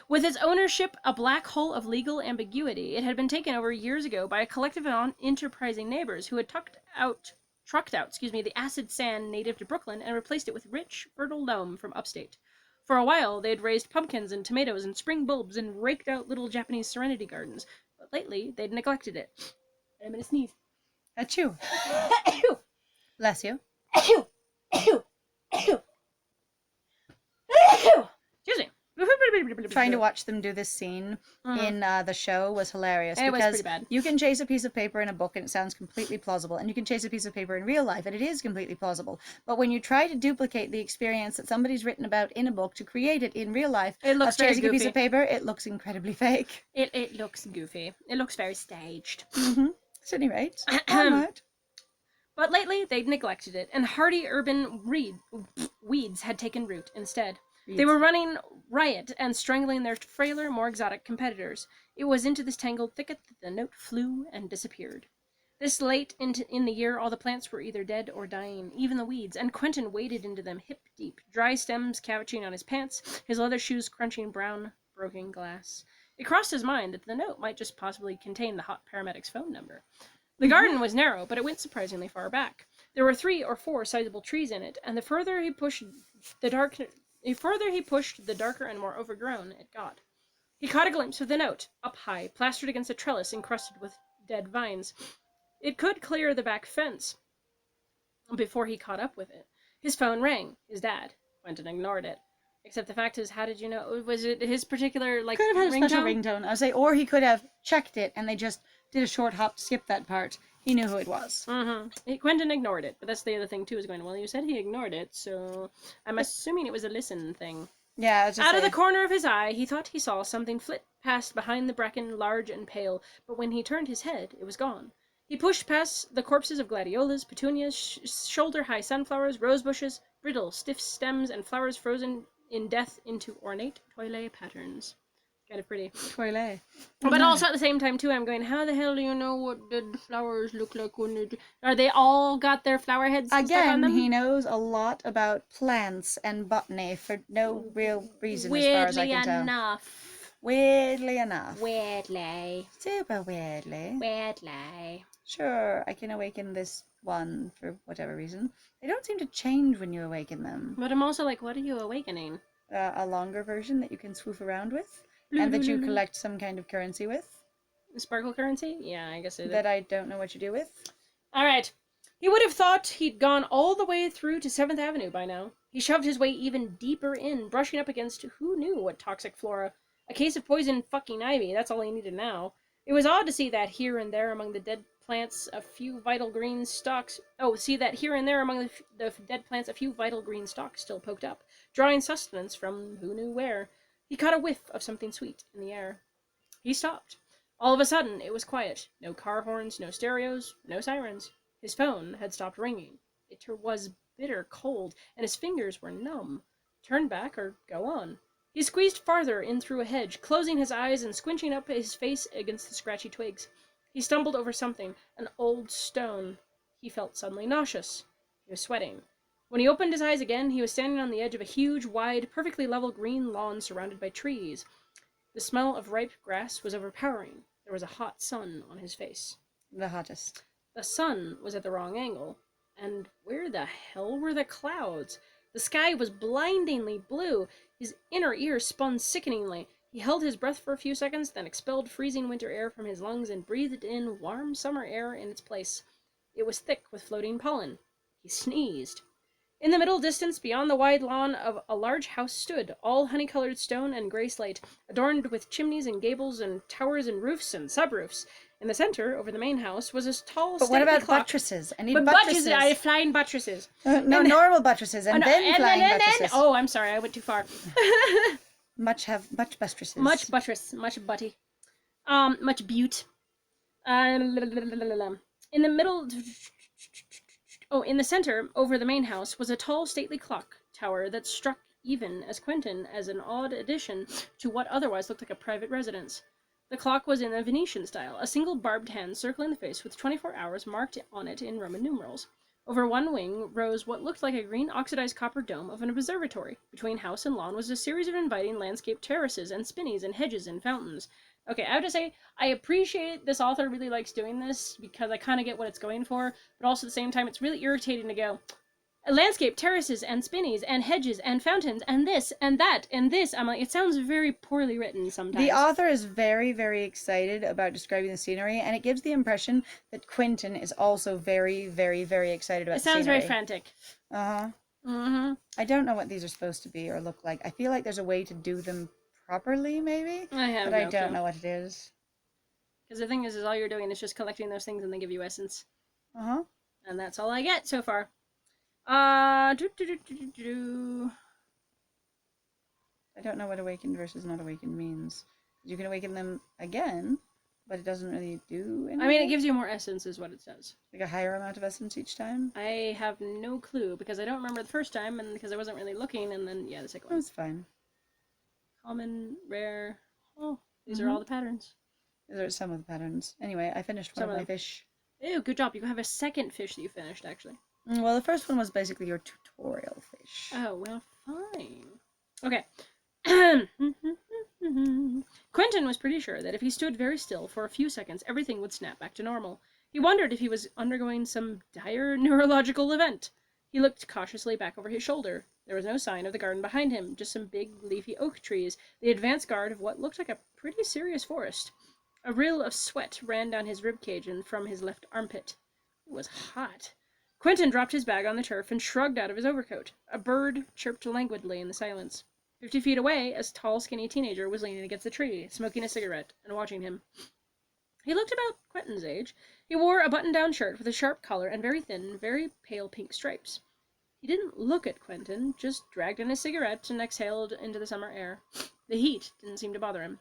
With its ownership, a black hole of legal ambiguity. It had been taken over years ago by a collective of enterprising neighbors who had trucked out the acid sand native to Brooklyn and replaced it with rich, fertile loam from upstate. For a while, they had raised pumpkins and tomatoes and spring bulbs and raked out little Japanese serenity gardens, but lately they'd neglected it. I'm gonna sneeze. Achoo. Bless you. Excuse me. Trying to watch them do this scene in the show was hilarious. It was because pretty bad. you can chase a piece of paper in a book and it sounds completely plausible, and you can chase a piece of paper in real life and it is completely plausible. But when you try to duplicate the experience that somebody's written about in a book to create it in real life, It looks very chasing a piece goofy. of paper, it looks incredibly fake. It looks goofy. It looks very staged. At any rate, onward. But lately, they'd neglected it, and hardy urban weeds had taken root instead. They were running riot and strangling their frailer, more exotic competitors. It was into this tangled thicket that the note flew and disappeared. This late in the year, all the plants were either dead or dying, even the weeds, and Quentin waded into them hip-deep, dry stems couching on his pants, his leather shoes crunching brown, broken glass. It crossed his mind that the note might just possibly contain the hot paramedic's phone number. The garden was narrow, but it went surprisingly far back. There were 3 or 4 sizable trees in it, and the further he pushed the darker and more overgrown it got. He caught a glimpse of the note, up high, plastered against a trellis encrusted with dead vines. It could clear the back fence before he caught up with it. His phone rang. His dad. Quentin ignored it. Except the fact is, how did you know? Was it his particular, Could have had a special ringtone? ringtone. I would say, or he could have checked it and they just did a short hop to skip that part. He knew who it was. Quentin ignored it, but that's the other thing too, is going, well, you said he ignored it, so I'm assuming it was a listen thing. Yeah, I was just Out of the saying. corner of his eye, he thought he saw something flit past behind the bracken, large and pale, but when he turned his head, it was gone. He pushed past the corpses of gladiolas, petunias, shoulder-high sunflowers, rose bushes, brittle, stiff stems, and flowers frozen in death into ornate toilet patterns. kind of pretty. Toilet. But also at the same time, too, I'm going, how the hell do you know what dead flowers look like when they... Are they all got their flower heads stuck on Again, them? he knows a lot about plants and botany for no real reason, as far as I can tell. Weirdly enough. Weirdly. Super weirdly. Weirdly. Sure, I can awaken this one for whatever reason. They don't seem to change when you awaken them. But I'm also like, what are you awakening? A longer version that you can swoof around with, and that you collect some kind of currency with. Sparkle currency? Yeah, I guess it is. That I don't know what you do with. Alright. He would have thought he'd gone all the way through to 7th Avenue by now. He shoved his way even deeper in, brushing up against who knew what toxic flora. A case of poison fucking ivy, that's all he needed now. It was odd to see that here and there among the dead plants a few vital green stalks... the dead plants a few vital green stalks still poked up, drawing sustenance from who knew where. He caught a whiff of something sweet in the air. He stopped. All of a sudden, it was quiet. No car horns, no stereos, no sirens. His phone had stopped ringing. It was bitter cold, and his fingers were numb. Turn back or go on. He squeezed farther in through a hedge, closing his eyes and squinching up his face against the scratchy twigs. He stumbled over something, an old stone. He felt suddenly nauseous. He was sweating. When he opened his eyes again, he was standing on the edge of a huge, wide, perfectly level green lawn surrounded by trees. The smell of ripe grass was overpowering. There was a hot sun on his face. The hottest. The sun was at the wrong angle. And where the hell were the clouds? The sky was blindingly blue. His inner ears spun sickeningly. He held his breath for a few seconds, then expelled freezing winter air from his lungs and breathed in warm summer air in its place. It was thick with floating pollen. He sneezed. In the middle distance, beyond the wide lawn, of a large house stood, all honey-colored stone and gray slate, adorned with chimneys and gables and towers and roofs and sub-roofs. In the center, over the main house, was a tall, But what about clock. Buttresses? I need But buttresses. Flying buttresses. No, normal buttresses, and then flying buttresses. Oh, I'm sorry, I went too far. Much buttresses. Much buttress, much butty. Much butte. In the middle... Oh, in the center, over the main house, was a tall, stately clock tower that struck even as Quentin as an odd addition to what otherwise looked like a private residence. The clock was in the Venetian style, a single barbed hand circling the face with 24 hours marked on it in Roman numerals. Over one wing rose what looked like a green oxidized copper dome of an observatory. Between house and lawn was a series of inviting landscape terraces and spinneys and hedges and fountains. Okay, I have to say, I appreciate this author really likes doing this because I kind of get what it's going for, but also at the same time, it's really irritating to go, landscape, terraces, and spinneys, and hedges, and fountains, and this, and that, and this. I'm like, it sounds very poorly written sometimes. The author is very, very excited about describing the scenery, and it gives the impression that Quentin is also very, very, very excited about the scenery. It sounds very frantic. Uh-huh. Mm-hmm. I don't know what these are supposed to be or look like. I feel like there's a way to do them properly, maybe? I have but no I don't clue. know what it is. Because the thing is all you're doing is just collecting those things and they give you essence. Uh-huh. And that's all I get so far. I don't know what awakened versus not awakened means. You can awaken them again, but it doesn't really do anything. I mean, it gives you more essence is what it says. Like a higher amount of essence each time? I have no clue, because I don't remember the first time, and because I wasn't really looking, and then, yeah, the second one. That's fine. Common, rare. Oh, these are all the patterns. These are some of the patterns. Anyway, I finished one of my fish. Ew, good job. You have a second fish that you finished, actually. Well, the first one was basically your tutorial fish. Oh, well, fine. Okay. Quentin was pretty sure that if he stood very still for a few seconds, everything would snap back to normal. He wondered if he was undergoing some dire neurological event. He looked cautiously back over his shoulder. There was no sign of the garden behind him, just some big, leafy oak trees, the advance guard of what looked like a pretty serious forest. A rill of sweat ran down his ribcage and from his left armpit. It was hot. Quentin dropped his bag on the turf and shrugged out of his overcoat. A bird chirped languidly in the silence. 50 feet away, a tall, skinny teenager was leaning against the tree, smoking a cigarette, and watching him. He looked about Quentin's age. He wore a button-down shirt with a sharp collar and very thin, very pale pink stripes. He didn't look at Quentin, just dragged in his cigarette and exhaled into the summer air. The heat didn't seem to bother him.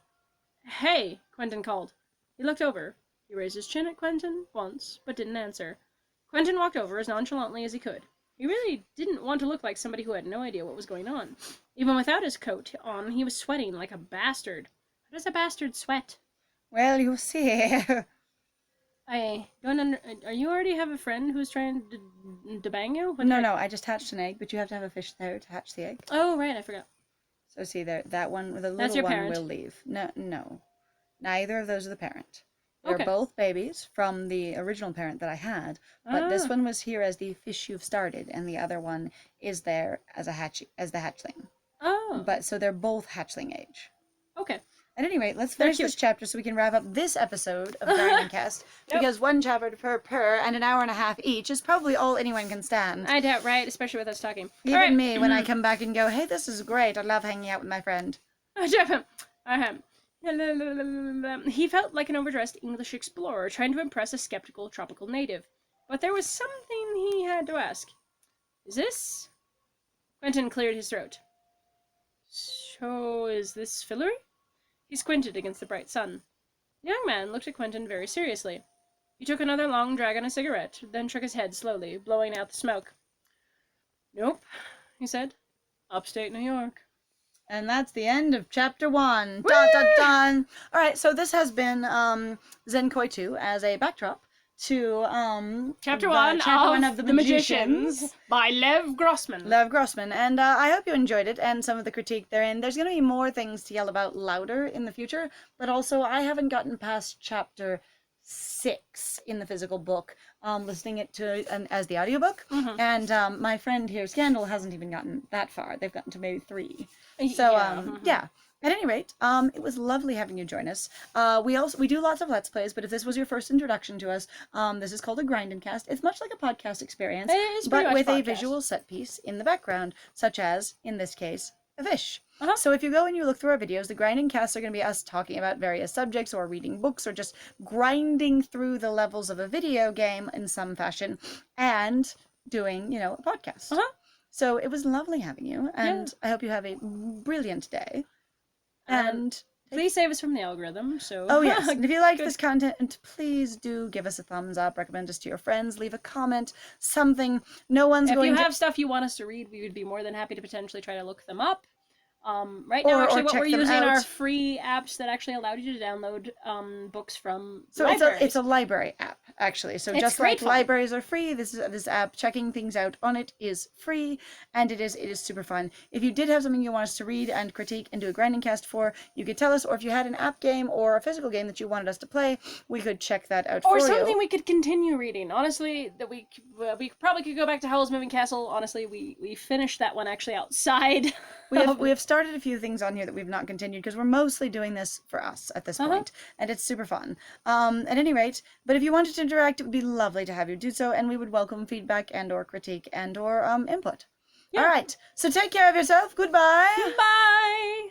"Hey!" Quentin called. He looked over. He raised his chin at Quentin once, but didn't answer. Quentin walked over as nonchalantly as he could. He really didn't want to look like somebody who had no idea what was going on. Even without his coat on, he was sweating like a bastard. How does a bastard sweat? Well, you see. I don't under. Are you already have a friend who's trying to bang you? What No, the no, heck? I just hatched an egg, but you have to have a fish there to hatch the egg. Oh, right, I forgot. So see there, that one, the That's little your one parent. will leave. No, no, neither of those are the parent. They're Okay. both babies from the original parent that I had, but this Ah. one was here as the fish you've started, and the other one is there as the hatchling. Oh. But so they're both hatchling age. Okay. At any rate, let's They're finish this cute. chapter so we can wrap up this episode of Grinding Cast. Yep. Because one chapter per and an hour and a half each is probably all anyone can stand. I doubt, right? Especially with us talking. Even All right. me, when I come back and go, hey, this is great. I love hanging out with my friend. He felt like an overdressed English explorer trying to impress a skeptical tropical native. But there was something he had to ask. Is this? Quentin cleared his throat. So, is this Fillory? He squinted against the bright sun. The young man looked at Quentin very seriously. He took another long drag on a cigarette, then shook his head slowly, blowing out the smoke. Nope, he said. Upstate New York. And that's the end of chapter 1. Dun, dun, dun. All right, so this has been Zen Koi 2 as a backdrop to Chapter 1 of The Magicians by Lev Grossman. Lev Grossman. And I hope you enjoyed it and some of the critique therein. There's going to be more things to yell about louder in the future, but also I haven't gotten past chapter 6 in the physical book, listening it to as the audiobook. And my friend here, Scandal, hasn't even gotten that far. They've gotten to maybe 3. So, yeah. At any rate, it was lovely having you join us. We do lots of Let's Plays, but if this was your first introduction to us, this is called a grindin cast. It's much like a podcast experience, It is pretty but much with a podcast. visual set piece in the background, such as, in this case, a fish. Uh-huh. So if you go and you look through our videos, the grinding casts are going to be us talking about various subjects or reading books or just grinding through the levels of a video game in some fashion and doing, a podcast. Uh-huh. So it was lovely having you, and I hope you have a brilliant day. And please save us from the algorithm. So. oh yes, and if you like this content, please do give us a thumbs up, recommend us to your friends, leave a comment, something. No one's If going you to have stuff you want us to read, we would be more than happy to potentially try to look them up. Right now, Or actually, what check we're them using are out. free apps that actually allowed you to download books from So libraries. it's a library app, actually. So It's just great like fun. libraries are free, this app, checking things out on it is free, and it is super fun. If you did have something you want us to read and critique and do a grinding cast for, you could tell us, or if you had an app game or a physical game that you wanted us to play, we could check that out for Or you. something we could continue reading. Honestly, that we probably could go back to Howl's Moving Castle. Honestly, we finished that one actually outside. We have started a few things on here that we've not continued because we're mostly doing this for us at this point, and it's super fun. At any rate, but if you wanted to interact, it would be lovely to have you do so, and we would welcome feedback and or critique and or input. Yeah. All right, so take care of yourself. Goodbye. Bye.